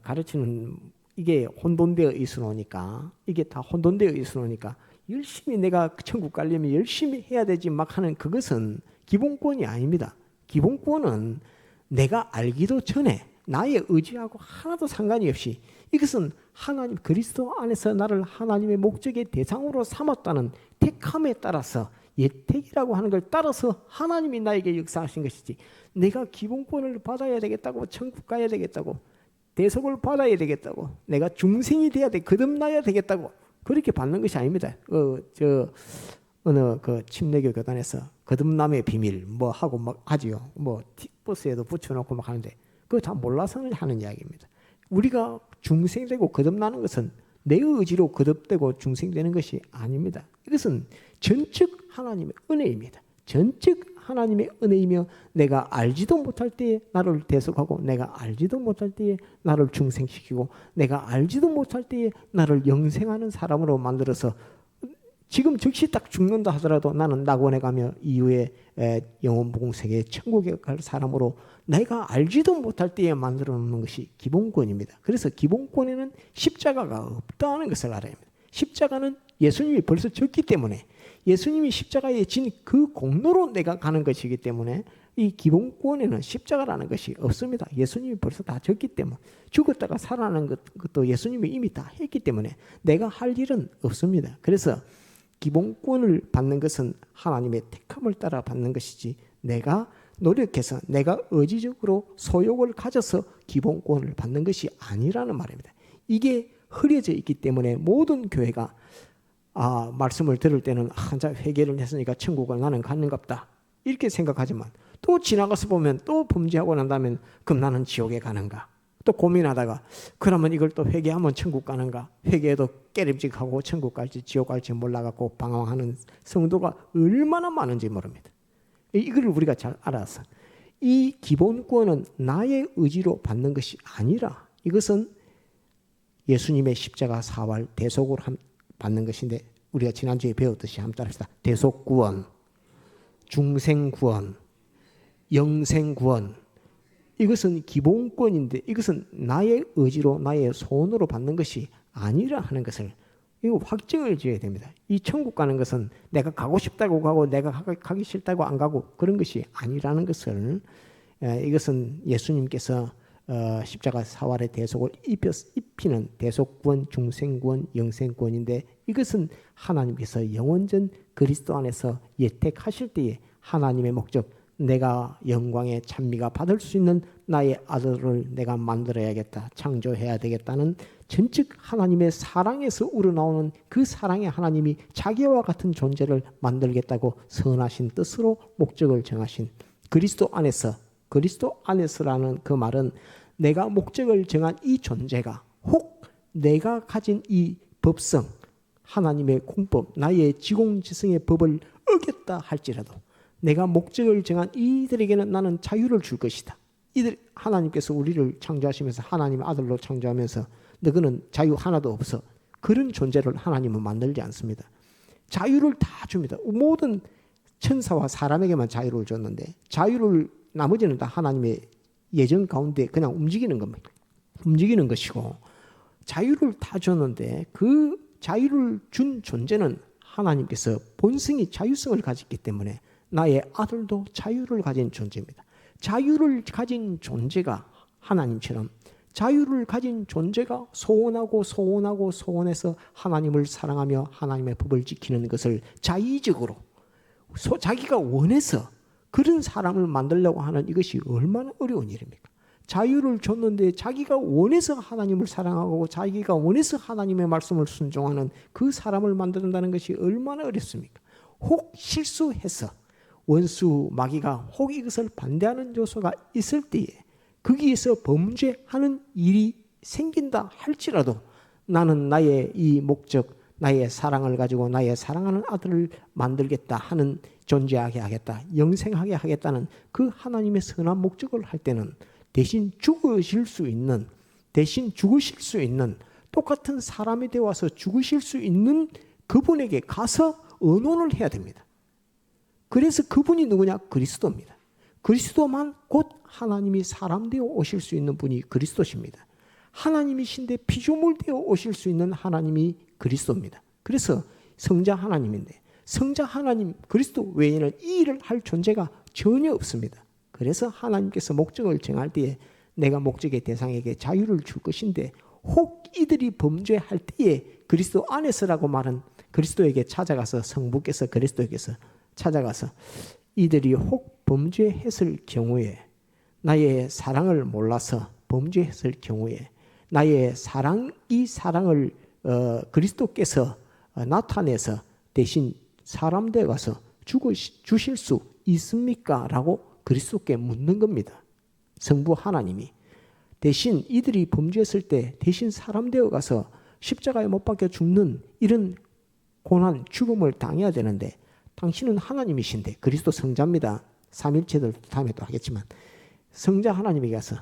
가르치는, 이게 혼돈되어 있으니까, 이게 다 혼돈되어 있으니까 열심히 내가 천국 가려면 열심히 해야 되지 막 하는, 그것은 기본권이 아닙니다. 기본권은 내가 알기도 전에 나의 의지하고 하나도 상관이 없이, 이것은 하나님 그리스도 안에서 나를 하나님의 목적의 대상으로 삼았다는 택함에 따라서, 예택이라고 하는 걸 따라서 하나님이 나에게 역사하신 것이지, 내가 기본권을 받아야 되겠다고, 천국 가야 되겠다고, 대속을 받아야 되겠다고, 내가 중생이 돼야 돼, 거듭나야 되겠다고 그렇게 받는 것이 아닙니다. 어느 침례교 교단에서 거듭남의 비밀 뭐 하고 막 하지요. 뭐 버스에도 붙여놓고 막 하는데 그거 다 몰라서 하는 이야기입니다. 우리가 중생되고 거듭나는 것은 내 의지로 거듭되고 중생되는 것이 아닙니다. 이것은 전적 하나님의 은혜입니다. 전적 하나님의 은혜이며, 내가 알지도 못할 때에 나를 대속하고, 내가 알지도 못할 때에 나를 중생시키고, 내가 알지도 못할 때에 나를 영생하는 사람으로 만들어서, 지금 즉시 딱 죽는다 하더라도 나는 낙원에 가며 이후에 영원복세계에 천국에 갈 사람으로 내가 알지도 못할 때에 만들어 놓는 것이 기본권입니다. 그래서 기본권에는 십자가가 없다는 것을 알아야 합니다. 십자가는 예수님이 벌써 졌기 때문에, 예수님이 십자가에 진 그 공로로 내가 가는 것이기 때문에 이 기본권에는 십자가라는 것이 없습니다. 예수님이 벌써 다 졌기 때문에, 죽었다가 살아나는 것도 예수님이 이미 다 했기 때문에 내가 할 일은 없습니다. 그래서 기본권을 받는 것은 하나님의 택함을 따라 받는 것이지, 내가 노력해서 내가 의지적으로 소욕을 가져서 기본권을 받는 것이 아니라는 말입니다. 이게 흐려져 있기 때문에 모든 교회가 말씀을 들을 때는 자 회개를 했으니까 천국을 나는 가는갑다 이렇게 생각하지만, 또 지나가서 보면 또 범죄하고 난 다음에 그럼 나는 지옥에 가는가, 또 고민하다가 그러면 이걸 또 회개하면 천국 가는가, 회개해도 깨림직하고 천국 갈지 지옥 갈지 몰라갖고 방황하는 성도가 얼마나 많은지 모릅니다. 이걸 우리가 잘 알아서, 이 기본권은 나의 의지로 받는 것이 아니라 이것은 예수님의 십자가 사활 대속으로 받는 것인데, 우리가 지난주에 배웠듯이 한번 따라합시다. 대속구원, 중생구원, 영생구원, 이것은 기본권인데 이것은 나의 의지로 나의 손으로 받는 것이 아니라 하는 것을, 이거 확증을 지어야 됩니다. 이 천국 가는 것은 내가 가고 싶다고 가고 내가 가기 싫다고 안 가고 그런 것이 아니라는 것을, 이것은 예수님께서 십자가 사활의 대속을 입히는 대속구원, 중생구원, 영생구원인데 이것은 하나님께서 영원전 그리스도 안에서 예택하실 때에 하나님의 목적, 내가 영광의 찬미가 받을 수 있는 나의 아들을 내가 만들어야겠다, 창조해야 되겠다는 전적 하나님의 사랑에서 우러나오는 그 사랑의 하나님이 자기와 같은 존재를 만들겠다고 선하신 뜻으로 목적을 정하신 그리스도 안에서라는 그 말은 내가 목적을 정한 이 존재가 혹 내가 가진 이 법성, 하나님의 공법, 나의 지공지성의 법을 어겼다 할지라도 내가 목적을 정한 이들에게는 나는 자유를 줄 것이다. 이들 하나님께서 우리를 창조하시면서 하나님의 아들로 창조하면서 너희는 자유 하나도 없어. 그런 존재를 하나님은 만들지 않습니다. 자유를 다 줍니다. 모든 천사와 사람에게만 자유를 줬는데 자유를 나머지는 다 하나님의 예정 가운데 그냥 움직이는 겁니다. 움직이는 것이고 자유를 다 줬는데 그 자유를 준 존재는 하나님께서 본성이 자유성을 가졌기 때문에 나의 아들도 자유를 가진 존재입니다. 자유를 가진 존재가 하나님처럼 자유를 가진 존재가 소원해서 하나님을 사랑하며 하나님의 법을 지키는 것을 자의적으로 자기가 원해서 그런 사람을 만들려고 하는 이것이 얼마나 어려운 일입니까? 자유를 줬는데 자기가 원해서 하나님을 사랑하고 자기가 원해서 하나님의 말씀을 순종하는 그 사람을 만든다는 것이 얼마나 어렵습니까? 혹 실수해서 원수 마귀가 혹 이것을 반대하는 요소가 있을 때에 거기에서 범죄하는 일이 생긴다 할지라도 나는 나의 이 목적, 나의 사랑을 가지고 나의 사랑하는 아들을 만들겠다 하는 존재하게 하겠다, 영생하게 하겠다는 그 하나님의 선한 목적을 할 때는 대신 죽으실 수 있는 똑같은 사람이 되어서 죽으실 수 있는 그분에게 가서 의논을 해야 됩니다. 그래서 그분이 누구냐? 그리스도입니다. 그리스도만 곧 하나님이 사람 되어 오실 수 있는 분이 그리스도십니다. 하나님이신데 피조물 되어 오실 수 있는 하나님이 그리스도입니다. 그래서 성자 하나님인데 성자 하나님 그리스도 외에는 이 일을 할 존재가 전혀 없습니다. 그래서 하나님께서 목적을 정할 때에 내가 목적의 대상에게 자유를 줄 것인데 혹 이들이 범죄할 때에 그리스도 안에서라고 말은 그리스도에게 찾아가서 성부께서 그리스도에게서 찾아가서 이들이 혹 범죄했을 경우에 나의 사랑을 몰라서 범죄했을 경우에 나의 이 사랑을 그리스도께서 나타내서 대신 사람 되어 가서 주실 수 있습니까? 라고 그리스도께 묻는 겁니다. 성부 하나님이 대신 이들이 범죄했을 때 대신 사람 되어 가서 십자가에 못 박혀 죽는 이런 고난, 죽음을 당해야 되는데 당신은 하나님이신데 그리스도 성자입니다. 삼일체들 다음에 또 하겠지만 성자 하나님에게 가서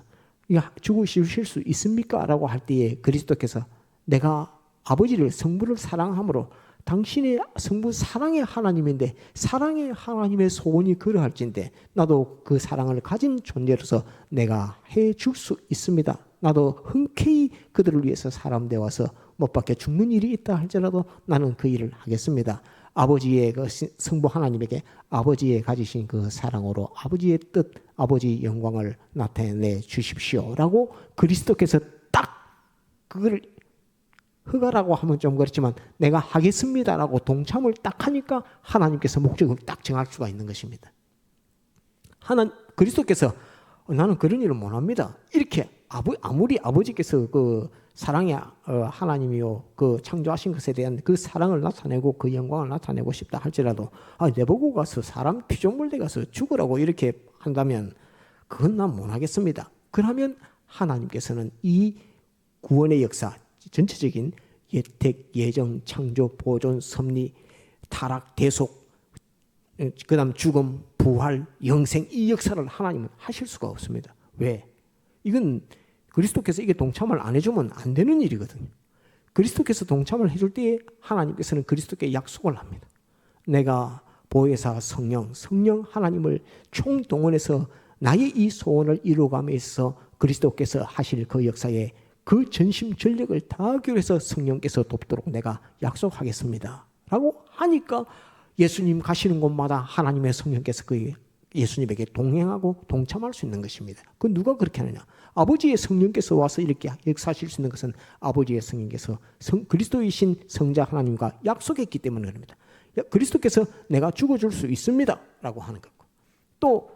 죽으실 수 있습니까? 라고 할 때에 그리스도께서 내가 아버지를 성부를 사랑함으로 당신의 성부 사랑의 하나님인데 사랑의 하나님의 소원이 그러할진데 나도 그 사랑을 가진 존재로서 내가 해줄 수 있습니다. 나도 흔쾌히 그들을 위해서 사람 되어서 못 박혀 죽는 일이 있다 할지라도 나는 그 일을 하겠습니다. 아버지의 그 성부 하나님에게 아버지의 가지신 그 사랑으로 아버지의 뜻, 아버지의 영광을 나타내 주십시오라고 그리스도께서 딱 그걸 허가라고 하면 좀 그렇지만 내가 하겠습니다라고 동참을 딱 하니까 하나님께서 목적을 딱 정할 수가 있는 것입니다. 그리스도께서 나는 그런 일을 못합니다. 이렇게 아무리 아버지께서 그 사랑의 하나님이요 그 창조하신 것에 대한 그 사랑을 나타내고 그 영광을 나타내고 싶다 할지라도 내보고 가서 사람 피조물에 가서 죽으라고 이렇게 한다면 그건 난 못하겠습니다. 그러면 하나님께서는 이 구원의 역사 전체적인 예택, 예정, 창조, 보존, 섭리, 타락, 대속, 그 다음 죽음, 부활, 영생 이 역사를 하나님은 하실 수가 없습니다. 왜? 이건 그리스도께서 이게 동참을 안 해주면 안 되는 일이거든요. 그리스도께서 동참을 해줄 때에 하나님께서는 그리스도께 약속을 합니다. 내가 보혜사 성령 하나님을 총동원해서 나의 이 소원을 이루어감에 있어서 그리스도께서 하실 그 역사에 그 전심 전력을 다하기 위해서 성령께서 돕도록 내가 약속하겠습니다 라고 하니까 예수님 가시는 곳마다 하나님의 성령께서 그 예수님에게 동행하고 동참할 수 있는 것입니다. 그 누가 그렇게 하느냐? 아버지의 성령께서 와서 이렇게 역사하실 수 있는 것은 아버지의 성령께서 그리스도이신 성자 하나님과 약속했기 때문에 그럽니다. 그리스도께서 내가 죽어줄 수 있습니다 라고 하는 거고, 또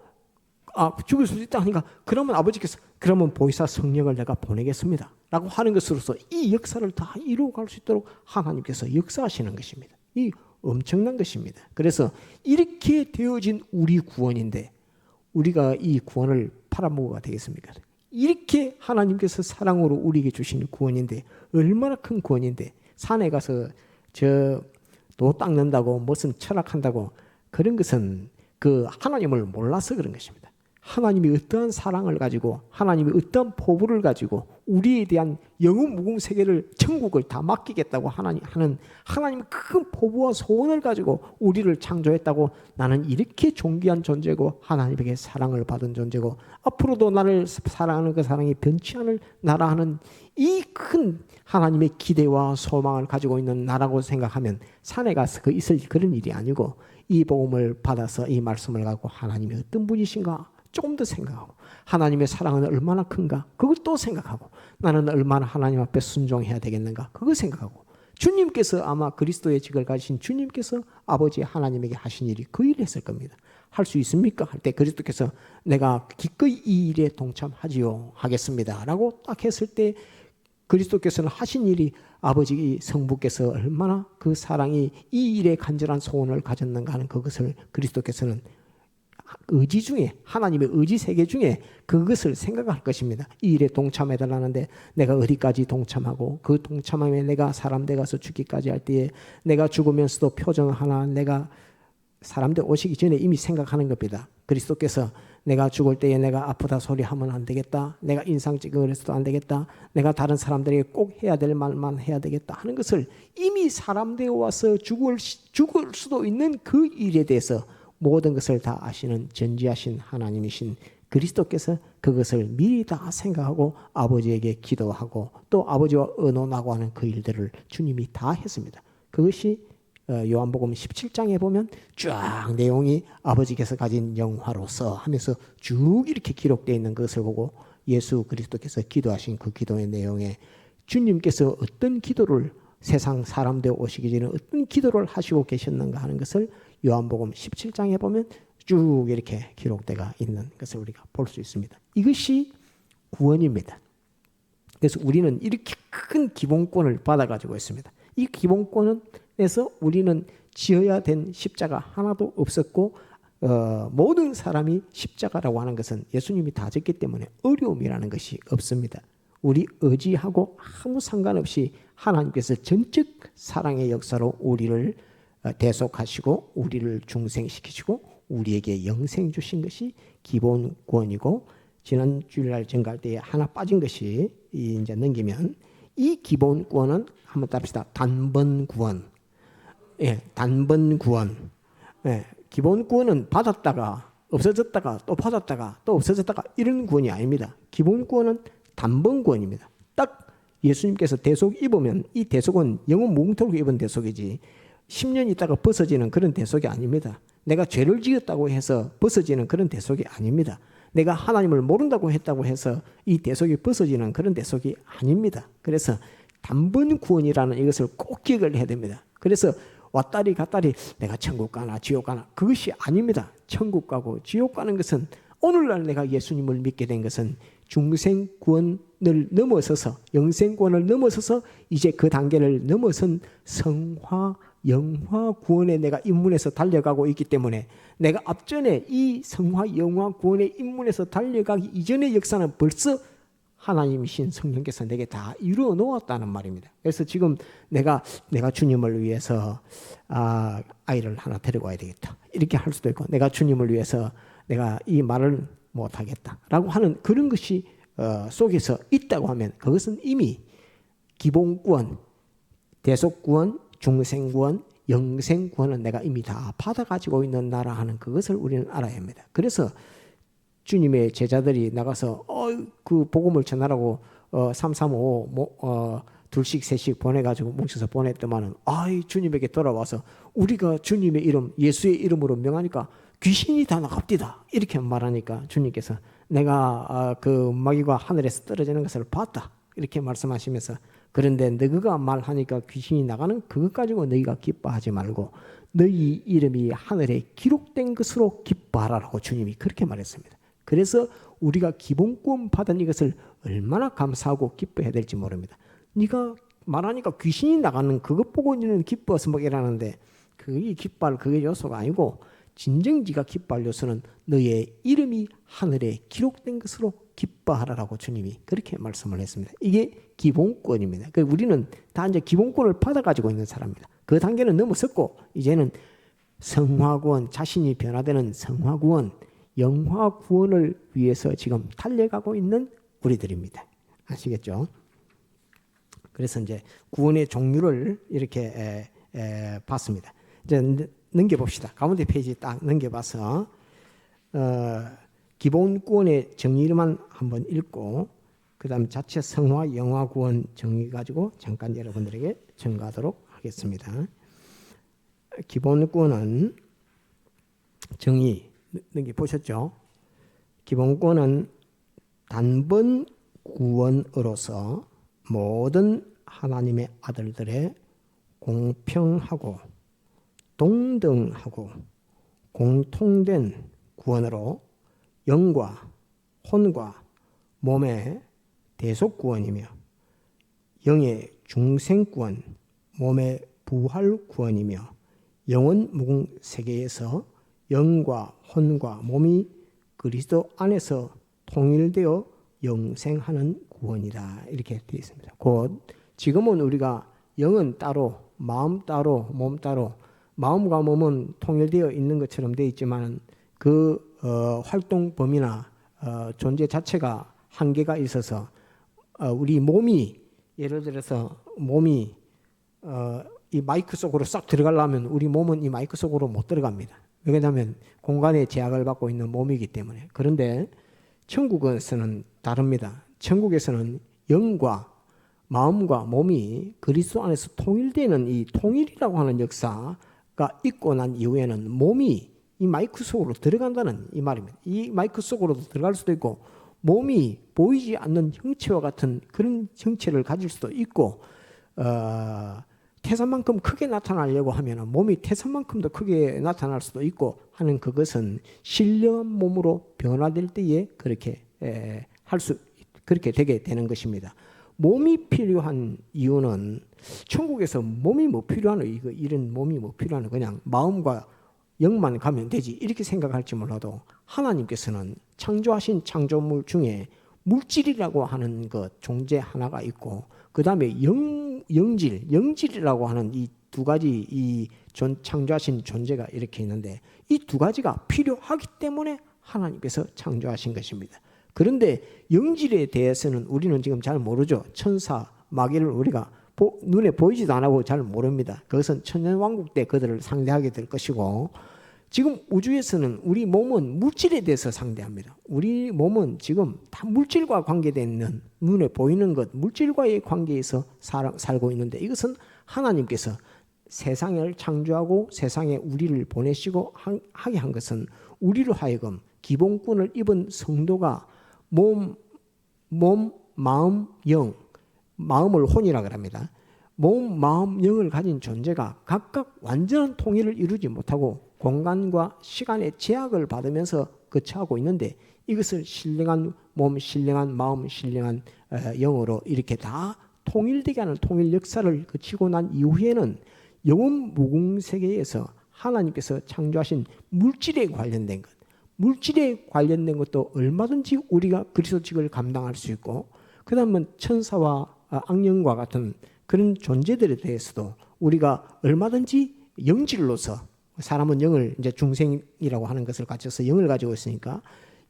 죽을 수 있다 하니까 그러면 아버지께서 그러면 보혜사 성령을 내가 보내겠습니다 라고 하는 것으로서 이 역사를 다 이루어갈 수 있도록 하나님께서 역사하시는 것입니다. 이 엄청난 것입니다. 그래서 이렇게 되어진 우리 구원인데 우리가 이 구원을 팔아먹어가 되겠습니까? 이렇게 하나님께서 사랑으로 우리에게 주신 구원인데 얼마나 큰 구원인데, 산에 가서 도 닦는다고 무슨 철학한다고 그런 것은 그 하나님을 몰라서 그런 것입니다. 하나님이 어떠한 사랑을 가지고 하나님이 어떠한 포부를 가지고 우리에 대한 영원 무궁 세계를 천국을 다 맡기겠다고 하는 하나님의 큰 포부와 소원을 가지고 우리를 창조했다고, 나는 이렇게 존귀한 존재고 하나님에게 사랑을 받은 존재고 앞으로도 나를 사랑하는 그 사랑이 변치 않을 나라 하는 이 큰 하나님의 기대와 소망을 가지고 있는 나라고 생각하면 산에 가서 있을 그런 일이 아니고, 이 복음을 받아서 이 말씀을 갖고 하나님이 어떤 분이신가 조금 더 생각하고, 하나님의 사랑은 얼마나 큰가 그걸 또 생각하고, 나는 얼마나 하나님 앞에 순종해야 되겠는가 그걸 생각하고, 주님께서 아마 그리스도의 직을 가지신 주님께서 아버지 하나님에게 하신 일이 그 일을 했을 겁니다. 할 수 있습니까? 할 때 그리스도께서 내가 기꺼이 이 일에 동참하지요 하겠습니다 라고 딱 했을 때 그리스도께서는 하신 일이 아버지 성부께서 얼마나 그 사랑이 이 일에 간절한 소원을 가졌는가 하는 그것을 그리스도께서는 의지 중에, 하나님의 의지 세계 중에 그것을 생각할 것입니다. 이 일에 동참해달라는데 내가 어디까지 동참하고, 그 동참함에 내가 사람 돼가서 죽기까지 할 때에 내가 죽으면서도 표정 하나 내가 사람들 오시기 전에 이미 생각하는 겁니다. 그리스도께서 내가 죽을 때에 내가 아프다 소리하면 안 되겠다, 내가 인상 찍으려 해서도 안 되겠다, 내가 다른 사람들에게 꼭 해야 될 말만 해야 되겠다 하는 것을 이미 사람 되어 와서 죽을 수도 있는 그 일에 대해서 모든 것을 다 아시는 전지하신 하나님이신 그리스도께서 그것을 미리 다 생각하고 아버지에게 기도하고 또 아버지와 의논하고 하는 그 일들을 주님이 다 했습니다. 그것이 요한복음 17장에 보면 쫙 내용이 아버지께서 가진 영화로서 하면서 쭉 이렇게 기록되어 있는 것을 보고, 예수 그리스도께서 기도하신 그 기도의 내용에 주님께서 어떤 기도를 세상 사람 되어 오시기 전에 어떤 기도를 하시고 계셨는가 하는 것을 요한복음 17장에 보면 쭉 이렇게 기록되어 있는 것을 우리가 볼 수 있습니다. 이것이 구원입니다. 그래서 우리는 이렇게 큰 기본권을 받아가지고 있습니다. 이 기본권에서 우리는 지어야 된 십자가 하나도 없었고, 모든 사람이 십자가라고 하는 것은 예수님이 다 졌기 때문에 어려움이라는 것이 없습니다. 우리 의지하고 아무 상관없이 하나님께서 전적 사랑의 역사로 우리를 대속하시고 우리를 중생시키시고 우리에게 영생 주신 것이 기본 구원이고, 지난 주일날 증가할 때에 하나 빠진 것이 이제 넘기면 이 기본 구원은 한번 따릅시다. 단번 구원. 예, 단번 구원. 예, 기본 구원은 받았다가 없어졌다가 또 받았다가 또 없어졌다가 이런 구원이 아닙니다. 기본 구원은 단번 구원입니다. 딱 예수님께서 대속 입으면 이 대속은 영원 뭉토록 입은 대속이지 10년 있다가 벗어지는 그런 대속이 아닙니다. 내가 죄를 지었다고 해서 벗어지는 그런 대속이 아닙니다. 내가 하나님을 모른다고 했다고 해서 이 대속이 벗어지는 그런 대속이 아닙니다. 그래서 단번 구원이라는 이것을 꼭 기억을 해야 됩니다. 그래서 왔다리 갔다리 내가 천국 가나 지옥 가나 그것이 아닙니다. 천국 가고 지옥 가는 것은 오늘날 내가 예수님을 믿게 된 것은 중생 구원을 넘어서서 영생 구원을 넘어서서 이제 그 단계를 넘어선 성화 영화 구원에 내가 입문해서 달려가고 있기 때문에, 내가 앞전에 이 성화 영화 구원의 입문해서 달려가기 이전의 역사는 벌써 하나님이신 성령께서 내게 다 이루어 놓았다는 말입니다. 그래서 지금 내가 주님을 위해서 아이를 하나 데리고 와야 되겠다 이렇게 할 수도 있고, 내가 주님을 위해서 내가 이 말을 못하겠다라고 하는 그런 것이 속에서 있다고 하면 그것은 이미 기본구원, 대속구원, 중생구원, 영생구원은 내가 이미 다 받아가지고 있는 나라 하는 그것을 우리는 알아야 합니다. 그래서 주님의 제자들이 나가서 그 복음을 전하라고 335 둘씩 셋씩 보내가지고 뭉쳐서 보냈더만은 주님에게 돌아와서 우리가 주님의 이름 예수의 이름으로 명하니까 귀신이 다 나갑디다. 이렇게 말하니까 주님께서 내가 그 마귀가 하늘에서 떨어지는 것을 봤다. 이렇게 말씀하시면서 그런데 너희가 말하니까 귀신이 나가는 그것 가지고 너희가 기뻐하지 말고 너희 이름이 하늘에 기록된 것으로 기뻐하라라고 주님이 그렇게 말했습니다. 그래서 우리가 기본권 받은 이것을 얼마나 감사하고 기뻐해야 될지 모릅니다. 네가 말하니까 귀신이 나가는 그것 보고 너는 기뻐서 뭐 이러는데 그게 기뻐할 그게 요소가 아니고 진정 네가 기뻐할 요소는 너의 이름이 하늘에 기록된 것으로 기뻐하라라고 주님이 그렇게 말씀을 했습니다. 이게 기본권입니다. 우리는 다 이제 기본권을 받아가지고 있는 사람입니다. 그 단계는 넘어섰고 이제는 성화구원, 자신이 변화되는 성화구원, 영화구원을 위해서 지금 달려가고 있는 우리들입니다. 아시겠죠? 그래서 이제 구원의 종류를 이렇게 봤습니다. 이제 넘겨봅시다. 가운데 페이지 딱 넘겨봐서 기본 구원의 정의만 한번 읽고 그 다음 자체 성화 영화 구원 정의 가지고 잠깐 여러분들에게 전가하도록 하겠습니다. 기본 구원은 정의 넘겨보셨죠? 기본 구원은 단번 구원으로서 모든 하나님의 아들들의 공평하고 동등하고 공통된 구원으로 영과 혼과 몸의 대속구원이며 영의 중생구원, 몸의 부활구원이며 영원 무궁 세계에서 영과 혼과 몸이 그리스도 안에서 통일되어 영생하는 구원이다. 이렇게 되어 있습니다. 곧 지금은 우리가 영은 따로, 마음 따로, 몸 따로, 마음과 몸은 통일되어 있는 것처럼 되어 있지만 그 활동 범위나 존재 자체가 한계가 있어서 우리 몸이 예를 들어서 몸이 이 마이크 속으로 싹 들어가려면 우리 몸은 이 마이크 속으로 못 들어갑니다. 왜냐하면 공간의 제약을 받고 있는 몸이기 때문에. 그런데 천국에서는 다릅니다. 천국에서는 영과 마음과 몸이 그리스도 안에서 통일되는 이 통일이라고 하는 역사가 있고 난 이후에는 몸이 이 마이크 속으로 들어간다는 이 말입니다. 이 마이크 속으로도 들어갈 수도 있고 몸이 보이지 않는 형체와 같은 그런 형체를 가질 수도 있고 태산만큼 크게 나타나려고 하면 몸이 태산만큼도 크게 나타날 수도 있고 하는 그것은 신령한 몸으로 변화될 때에 그렇게 그렇게 되게 되는 것입니다. 몸이 필요한 이유는 천국에서 몸이 뭐 필요하노? 이런 몸이 뭐 필요하노? 그냥 마음과 영만 가면 되지 이렇게 생각할지 몰라도 하나님께서는 창조하신 창조물 중에 물질이라고 하는 것 존재 하나가 있고 그 다음에 영질이라고 하는 이 두 가지 이 창조하신 존재가 이렇게 있는데 이 두 가지가 필요하기 때문에 하나님께서 창조하신 것입니다. 그런데 영질에 대해서는 우리는 지금 잘 모르죠. 천사, 마귀를 우리가 눈에 보이지도 안 하고 잘 모릅니다. 그것은 천년왕국 때 그들을 상대하게 될 것이고 지금 우주에서는 우리 몸은 물질에 대해서 상대합니다. 우리 몸은 지금 다 물질과 관계되어 있는 눈에 보이는 것, 물질과의 관계에서 살고 있는데 이것은 하나님께서 세상을 창조하고 세상에 우리를 보내시고 하게 한 것은 우리로 하여금 기본권을 입은 성도가 몸, 마음, 영, 마음을 혼이라고 합니다. 몸, 마음, 영을 가진 존재가 각각 완전한 통일을 이루지 못하고 공간과 시간의 제약을 받으면서 거쳐하고 있는데 이것을 신령한 몸, 신령한 마음, 신령한 영으로 이렇게 다 통일되게 하는 통일 역사를 거치고 난 이후에는 영원 무궁 세계에서 하나님께서 창조하신 물질에 관련된 것, 물질에 관련된 것도 얼마든지 우리가 그리스도직을 감당할 수 있고 그 다음은 천사와 악령과 같은 그런 존재들에 대해서도 우리가 얼마든지 영질로서 사람은 영을 이제 중생이라고 하는 것을 가져서 영을 가지고 있으니까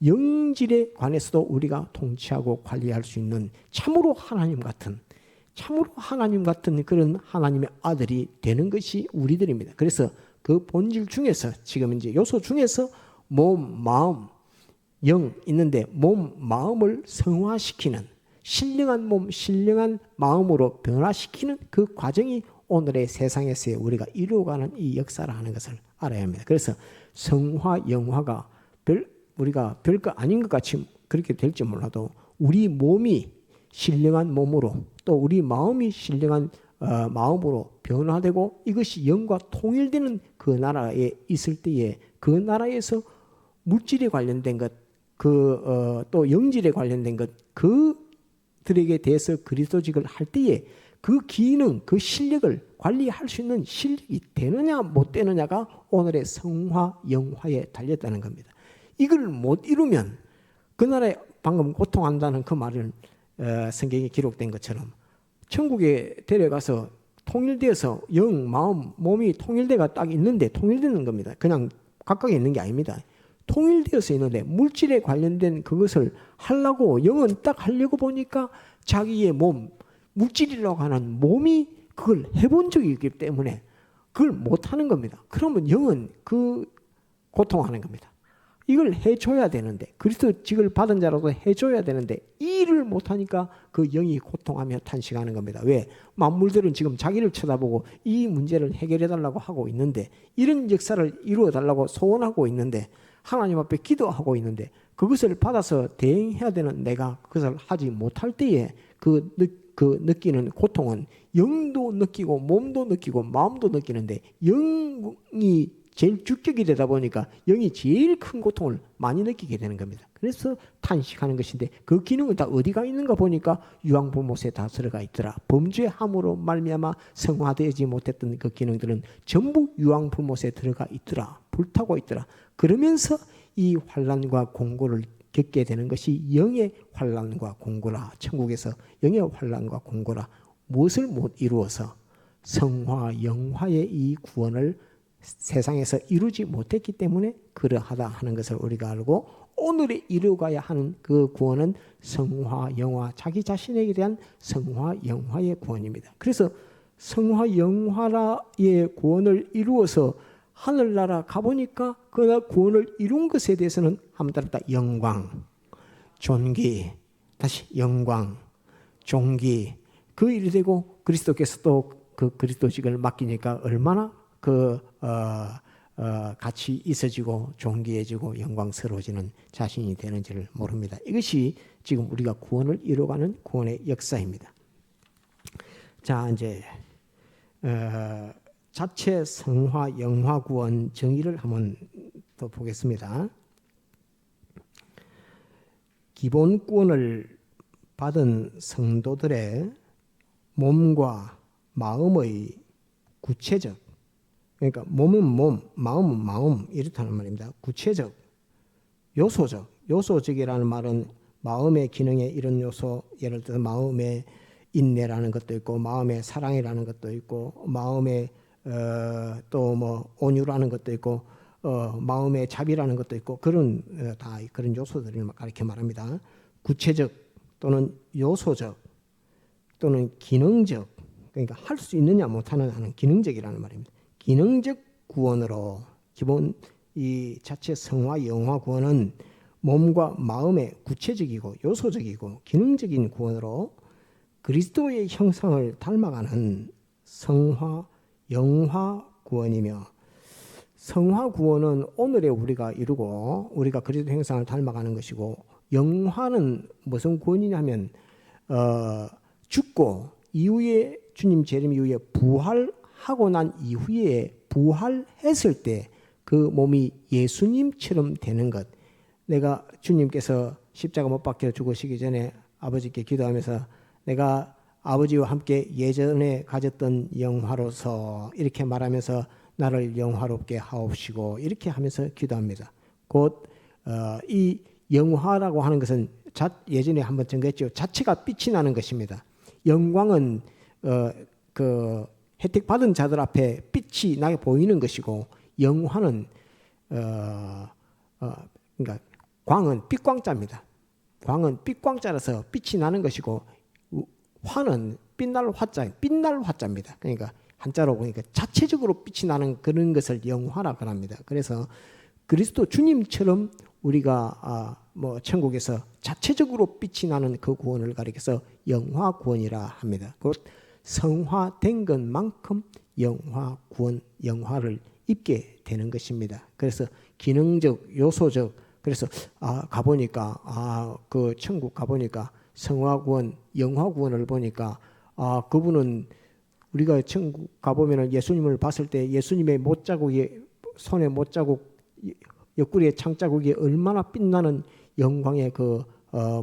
영질에 관해서도 우리가 통치하고 관리할 수 있는 참으로 하나님 같은 그런 하나님의 아들이 되는 것이 우리들입니다. 그래서 그 본질 중에서 지금 이제 요소 중에서 몸, 마음, 영 있는데 몸, 마음을 성화시키는 신령한 몸, 신령한 마음으로 변화시키는 그 과정이 오늘의 세상에서의 우리가 이루어가는 이 역사를 하는 것을 알아야 합니다. 그래서 성화, 영화가 우리가 별거 아닌 것 같이 그렇게 될지 몰라도 우리 몸이 신령한 몸으로 또 우리 마음이 신령한 마음으로 변화되고 이것이 영과 통일되는 그 나라에 있을 때에 그 나라에서 물질에 관련된 것, 또 영질에 관련된 것, 그들에게 대해서 그리스도직을 할 때에 그 기능, 그 실력을 관리할 수 있는 실력이 되느냐 못 되느냐가 오늘의 성화, 영화에 달렸다는 겁니다. 이걸 못 이루면 그 나라에 방금 고통한다는 그 말은 성경에 기록된 것처럼 천국에 데려가서 통일되어서 영, 마음, 몸이 통일되가 딱 있는데 통일되는 겁니다. 그냥 각각에 있는 게 아닙니다. 통일되어서 있는데 물질에 관련된 그것을 하려고 영은 딱 하려고 보니까 자기의 몸, 물질이라고 하는 몸이 그걸 해본 적이 있기 때문에 그걸 못하는 겁니다. 그러면 영은 그 고통하는 겁니다. 이걸 해줘야 되는데 그리스도직을 받은 자라도 해줘야 되는데 이 일을 못하니까 그 영이 고통하며 탄식하는 겁니다. 왜? 만물들은 지금 자기를 쳐다보고 이 문제를 해결해달라고 하고 있는데 이런 역사를 이루어달라고 소원하고 있는데 하나님 앞에 기도하고 있는데 그것을 받아서 대행해야 되는 내가 그것을 하지 못할 때에 그 느끼는 고통은 영도 느끼고 몸도 느끼고 마음도 느끼는데 영이 제일 주격이 되다 보니까 영이 제일 큰 고통을 많이 느끼게 되는 겁니다. 그래서 탄식하는 것인데 그 기능은 다 어디가 있는가 보니까 유황불못에 다 들어가 있더라. 범죄함으로 말미암아 성화되지 못했던 그 기능들은 전부 유황불못에 들어가 있더라. 불타고 있더라. 그러면서 이 환난과 공고를 겪게 되는 것이 영의 환난과 공고라. 천국에서 영의 환난과 공고라. 무엇을 못 이루어서 성화, 영화의 이 구원을 세상에서 이루지 못했기 때문에 그러하다 하는 것을 우리가 알고 오늘에 이루어가야 하는 그 구원은 성화, 영화, 자기 자신에게 대한 성화, 영화의 구원입니다. 그래서 성화, 영화의 구원을 이루어서 하늘나라 가보니까 그 구원을 이룬 것에 대해서는 한번 따라 영광, 존귀, 다시 영광, 존귀 그 일이 되고 그리스도께서 또 그 그리스도직을 맡기니까 얼마나 같이 있어지고 존귀해지고 영광스러워지는 자신이 되는지를 모릅니다. 이것이 지금 우리가 구원을 이루어가는 구원의 역사입니다. 자, 이제 자체 성화, 영화 구원 정의를 한번 더 보겠습니다. 기본 구원을 받은 성도들의 몸과 마음의 구체적, 그러니까 몸은 몸, 마음은 마음 이렇다는 말입니다. 구체적, 요소적이라는 말은 마음의 기능에 이런 요소, 예를 들어서 마음의 인내라는 것도 있고 마음의 사랑이라는 것도 있고 마음의 또 뭐 온유라는 것도 있고 마음의 자비라는 것도 있고 그런 다 그런 요소들을 이렇게 말합니다. 구체적 또는 요소적 또는 기능적, 그러니까 할 수 있느냐 못하느냐 하는 기능적이라는 말입니다. 기능적 구원으로 기본 이 자체 성화 영화 구원은 몸과 마음의 구체적이고 요소적이고 기능적인 구원으로 그리스도의 형상을 닮아가는 성화 영화 구원이며 성화 구원은 오늘의 우리가 이루고 우리가 그리스도 형상을 닮아가는 것이고 영화는 무슨 구원이냐면 죽고 이후에 주님 재림 이후에 부활하고 난 이후에 부활했을 때 그 몸이 예수님처럼 되는 것. 내가 주님께서 십자가 못 박혀 죽으시기 전에 아버지께 기도하면서 내가 아버지와 함께 예전에 가졌던 영화로서 이렇게 말하면서 나를 영화롭게 하옵시고 이렇게 하면서 기도합니다. 곧 이 영화라고 하는 것은 예전에 한번 전개했죠. 자체가 빛이 나는 것입니다. 영광은 그 혜택 받은 자들 앞에 빛이 나게 보이는 것이고 영화는 그러니까 광은 빛광자입니다. 광은 빛광자라서 빛이 나는 것이고 화는 빛날 화자입니다. 그러니까 한자로 보니까 자체적으로 빛이 나는 그런 것을 영화라고 합니다. 그래서 그리스도 주님처럼 우리가 뭐 천국에서 자체적으로 빛이 나는 그 구원을 가리켜서 영화 구원이라 합니다. 곧 성화된 것만큼 영화 구원, 영화를 입게 되는 것입니다. 그래서 기능적, 요소적, 그래서 가보니까 그 천국 가보니까 성화 구원, 영화 구원을 보니까 그분은 우리가 천국 가보면 예수님을 봤을 때 예수님의 못자국이 손에 못자국, 옆구리에 창자국이 얼마나 빛나는 영광의 그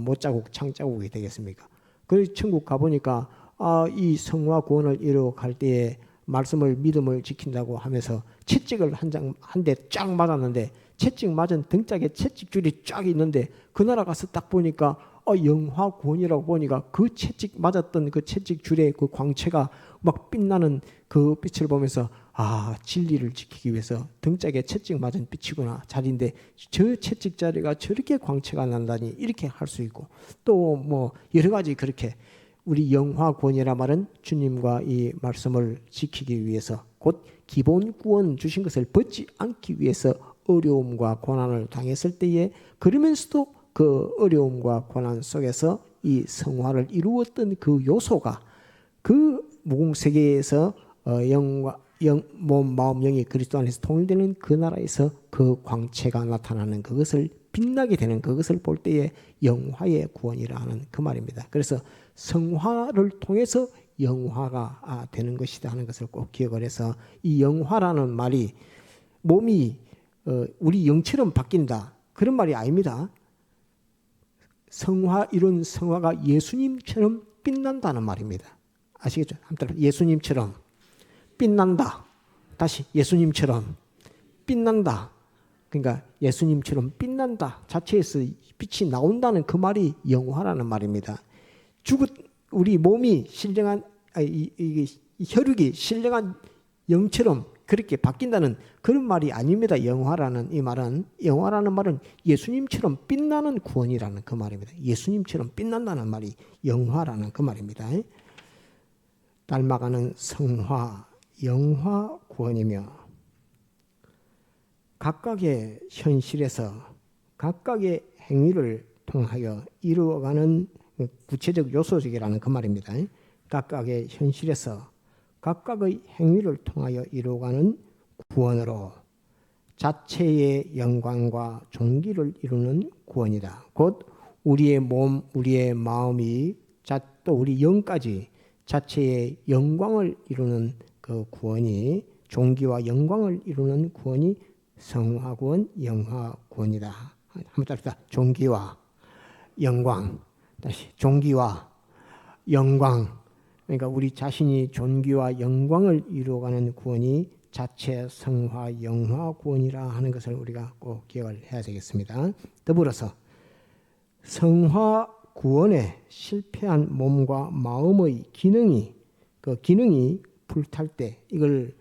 못자국, 창자국이 되겠습니까? 그 천국 가보니까 이 성화 구원을 이루어갈 때에 말씀을 믿음을 지킨다고 하면서 채찍을 한 대 쫙 맞았는데 채찍 맞은 등짝에 채찍줄이 쫙 있는데 그 나라 가서 딱 보니까 영화 구원이라고 보니까 그 채찍 맞았던 그 채찍줄의 그 광채가 막 빛나는 그 빛을 보면서 진리를 지키기 위해서 등짝에 채찍 맞은 빛이구나 자리인데 저 채찍 자리가 저렇게 광채가 난다니 이렇게 할 수 있고 또 뭐 여러 가지 그렇게 우리 영화 구원이라 말은 주님과 이 말씀을 지키기 위해서 곧 기본 구원 주신 것을 벗지 않기 위해서 어려움과 고난을 당했을 때에 그러면서도 그 어려움과 고난 속에서 이 성화를 이루었던 그 요소가 그 무공세계에서 몸, 마음, 영이 그리스도 안에서 통일되는 그 나라에서 그 광채가 나타나는 그것을 빛나게 되는 그것을 볼 때에 영화의 구원이라 하는 그 말입니다. 그래서 성화를 통해서 영화가 되는 것이다 하는 것을 꼭 기억을 해서 이 영화라는 말이 몸이 우리 영처럼 바뀐다 그런 말이 아닙니다. 성화 이런 성화가 예수님처럼 빛난다는 말입니다. 아시겠죠? 한번 예수님처럼 빛난다. 다시 예수님처럼 빛난다. 그러니까 예수님처럼 빛난다. 자체에서 빛이 나온다는 그 말이 영화라는 말입니다. 우리 몸이 신령한 이 혈육이 신령한 영처럼 그렇게 바뀐다는 그런 말이 아닙니다. 영화라는 이 말은 영화라는 말은 예수님처럼 빛나는 구원이라는 그 말입니다. 예수님처럼 빛난다는 말이 영화라는 그 말입니다. 닮아가는 성화, 영화 구원이며 각각의 현실에서 각각의 행위를 통하여 이루어가는 구체적 요소적이라는 그 말입니다. 각각의 현실에서 각각의 행위를 통하여 이루어가는 구원으로 자체의 영광과 존귀를 이루는 구원이다. 곧 우리의 몸, 우리의 마음이 또 우리 영까지 자체의 영광을 이루는 그 구원이 존귀와 영광을 이루는 구원이 성화구원, 영화구원이다. 한번 따라합시다. 존귀와 영광. 다시 존귀와 영광. 그러니까 우리 자신이 존귀와 영광을 이루어가는 구원이 자체 성화, 영화구원이라 하는 것을 우리가 꼭 기억을 해야 되겠습니다. 더불어서 성화 구원에 실패한 몸과 마음의 기능이 불탈 때 이걸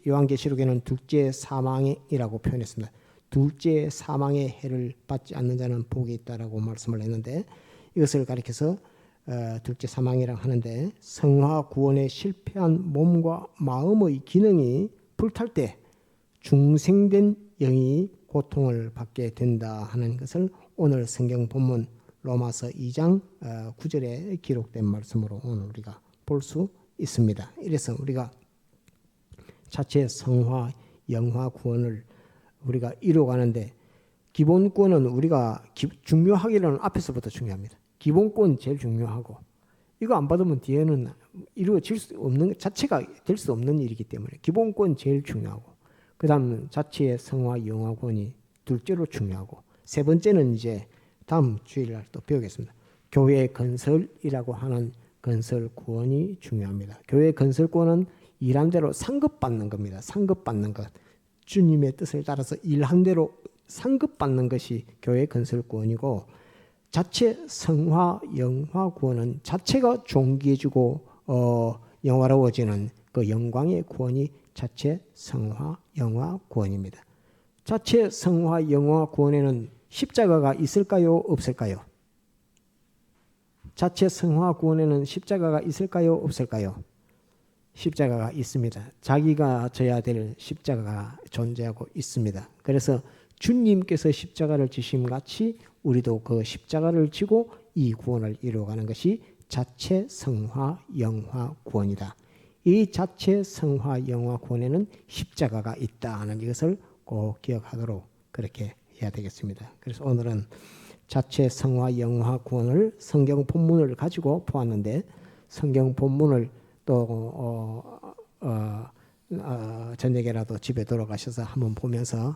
요한계시록에는 둘째 사망이라고 표현했습니다. 둘째 사망의 해를 받지 않는 자는 복이 있다라고 말씀을 했는데 이것을 가리켜서 둘째 사망이라고 하는데 성화 구원에 실패한 몸과 마음의 기능이 불탈 때 중생된 영이 고통을 받게 된다 하는 것을 오늘 성경 본문 로마서 2장 9절에 기록된 말씀으로 오늘 우리가 볼 수 있습니다. 이래서 우리가 자체 성화, 영화 구원을 우리가 이루어가는데 기본권은 우리가 중요하기는 앞에서부터 중요합니다. 기본권 제일 중요하고 이거 안 받으면 뒤에는 이루어질 수 없는 자체가 될 수 없는 일이기 때문에 기본권 제일 중요하고 그 다음 자체의 성화, 영화 구원이 둘째로 중요하고 세 번째는 이제 다음 주일날 또 배우겠습니다. 교회 건설이라고 하는 건설 구원이 중요합니다. 교회 건설 구원은 일한 대로 상급받는 겁니다. 상급받는 것. 주님의 뜻을 따라서 일한 대로 상급받는 것이 교회 건설 구원이고 자체 성화, 영화 구원은 자체가 존귀해지고 영화로워지는 그 영광의 구원이 자체 성화, 영화 구원입니다. 자체 성화, 영화 구원에는 십자가가 있을까요? 없을까요? 자체 성화 구원에는 십자가가 있을까요? 없을까요? 십자가가 있습니다. 자기가 져야 될 십자가가 존재하고 있습니다. 그래서 주님께서 십자가를 지심 같이 우리도 그 십자가를 지고 이 구원을 이루어가는 것이 자체 성화 영화 구원이다. 이 자체 성화 영화 구원에는 십자가가 있다는 이것을 꼭 기억하도록 그렇게 해야 되겠습니다. 그래서 오늘은 자체 성화 영화 구원을 성경 본문을 가지고 보았는데, 성경 본문을 또 저녁에라도 집에 돌아가셔서 한번 보면서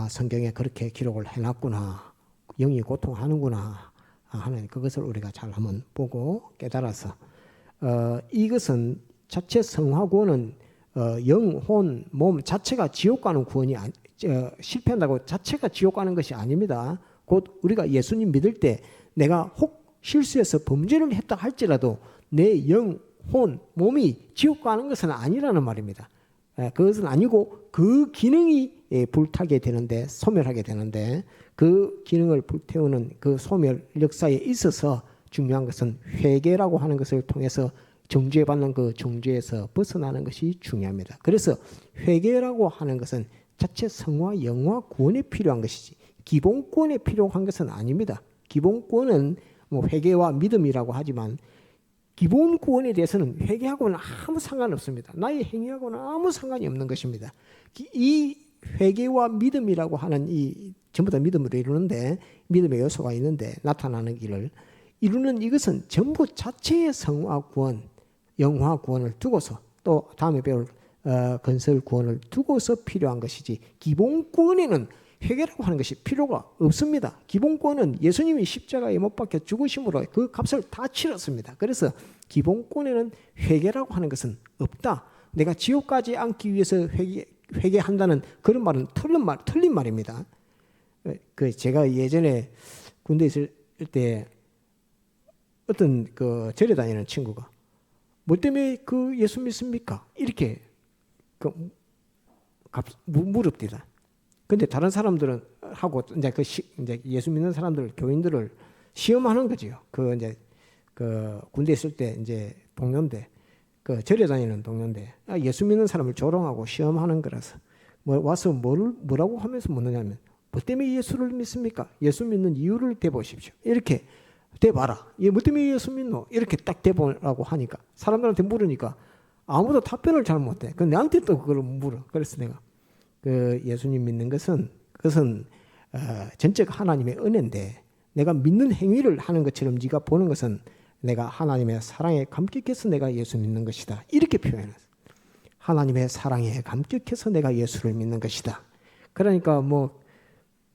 성경에 그렇게 기록을 해놨구나, 영이 고통하는구나 하는 그것을 우리가 잘 한번 보고 깨달아서 이것은 자체 성화 구원은 영혼 몸 자체가 지옥 가는 구원이 실패한다고 자체가 지옥 가는 것이 아닙니다. 곧 우리가 예수님 믿을 때 내가 혹 실수해서 범죄를 했다 할지라도 내 영혼 몸이 지옥 가는 것은 아니라는 말입니다. 그것은 아니고 그 기능이 불타게 되는데, 소멸하게 되는데, 그 기능을 불태우는 그 소멸 역사에 있어서 중요한 것은 회개라고 하는 것을 통해서 정죄받는 그 정죄에서 벗어나는 것이 중요합니다. 그래서 회개라고 하는 것은 자체 성화 영화 구원에 필요한 것이지 기본권에 필요한 것은 아닙니다. 기본권은 뭐 회개와 믿음이라고 하지만 기본 구원에 대해서는 회개하고는 아무 상관없습니다. 나의 행위하고는 아무 상관이 없는 것입니다. 이 회개와 믿음이라고 하는 이 전부 다 믿음으로 이루는데, 믿음의 요소가 있는데 나타나는 길을 이루는 이것은 전부 자체의 성화 구원, 영화 구원을 두고서 또 다음에 배울 건설 구원을 두고서 필요한 것이지, 기본 구원에는 회개라고 하는 것이 필요가 없습니다. 기본권은 예수님이 십자가에 못 박혀 죽으심으로 그 값을 다 치렀습니다. 그래서 기본권에는 회개라고 하는 것은 없다. 내가 지옥 가지 않기 위해서 회개한다는 그런 말은 틀린 말입니다. 제가 예전에 군대에 있을 때 어떤 그 절에 다니는 친구가 뭐 때문에 그 예수 믿습니까? 이렇게 물읍디다. 근데 다른 사람들은 하고 이제 이제 예수 믿는 사람들 교인들을 시험하는 거지요. 그 군대 있을 때 이제 동료인데, 그 절에 다니는 동료인데 예수 믿는 사람을 조롱하고 시험하는 거라서 와서 뭐라고 하면서 묻느냐면, 뭐 때문에 예수를 믿습니까? 예수 믿는 이유를 대보십시오. 이렇게 대봐라. 뭐 때문에 예수 믿노? 이렇게 딱 대보라고 하니까 사람들한테 물으니까 아무도 답변을 잘 못해. 그 내한테 또 그걸 물어. 그래서 내가 그 예수님 믿는 것은 그것은 전적 하나님의 은혜인데, 내가 믿는 행위를 하는 것처럼 네가 보는 것은 내가 하나님의 사랑에 감격해서 내가 예수 믿는 것이다. 이렇게 표현했어. 하나님의 사랑에 감격해서 내가 예수를 믿는 것이다. 그러니까 뭐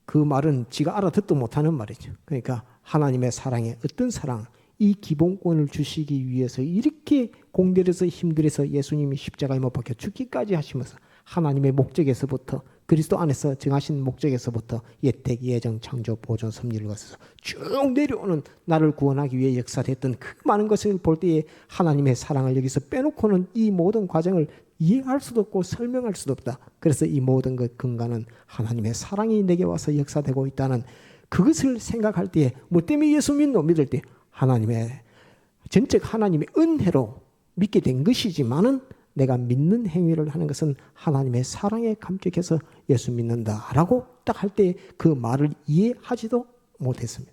그 말은 지가 알아듣도 못하는 말이죠. 그러니까 하나님의 사랑에 어떤 사랑, 이 기본권을 주시기 위해서 이렇게 공들여서 힘들여서 예수님이 십자가에 못 박혀 죽기까지 하시면서 하나님의 목적에서부터 그리스도 안에서 정하신 목적에서부터 예택, 예정, 창조, 보존, 섭리를 거쳐서 쭉 내려오는 나를 구원하기 위해 역사됐던 그 많은 것을 볼 때에 하나님의 사랑을 여기서 빼놓고는 이 모든 과정을 이해할 수도 없고 설명할 수도 없다. 그래서 이 모든 것 근간은 하나님의 사랑이 내게 와서 역사되고 있다는 그것을 생각할 때에, 뭐 때문에 예수 믿을 때 하나님의 전적 하나님의 은혜로 믿게 된 것이지만은 내가 믿는 행위를 하는 것은 하나님의 사랑에 감격해서 예수 믿는다라고 딱 할 때 그 말을 이해하지도 못했습니다.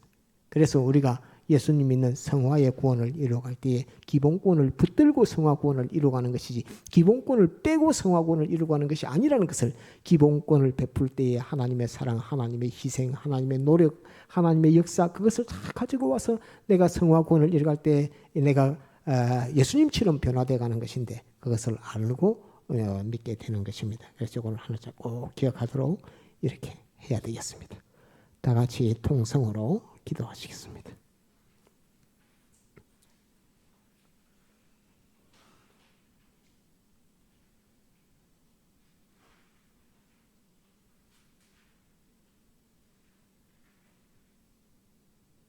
그래서 우리가 예수님 믿는 성화의 구원을 이루어갈 때에 기본권을 붙들고 성화 구원을 이루어가는 것이지, 기본권을 빼고 성화 구원을 이루어가는 것이 아니라는 것을, 기본권을 베풀 때에 하나님의 사랑, 하나님의 희생, 하나님의 노력, 하나님의 역사, 그것을 다 가지고 와서 내가 성화 구원을 이루어갈 때 내가 예수님처럼 변화되어 가는 것인데, 그것을 알고 믿게 되는 것입니다. 그래서 이걸 하나 꼭 기억하도록 이렇게 해야 되겠습니다. 다 같이 통성으로 기도하시겠습니다.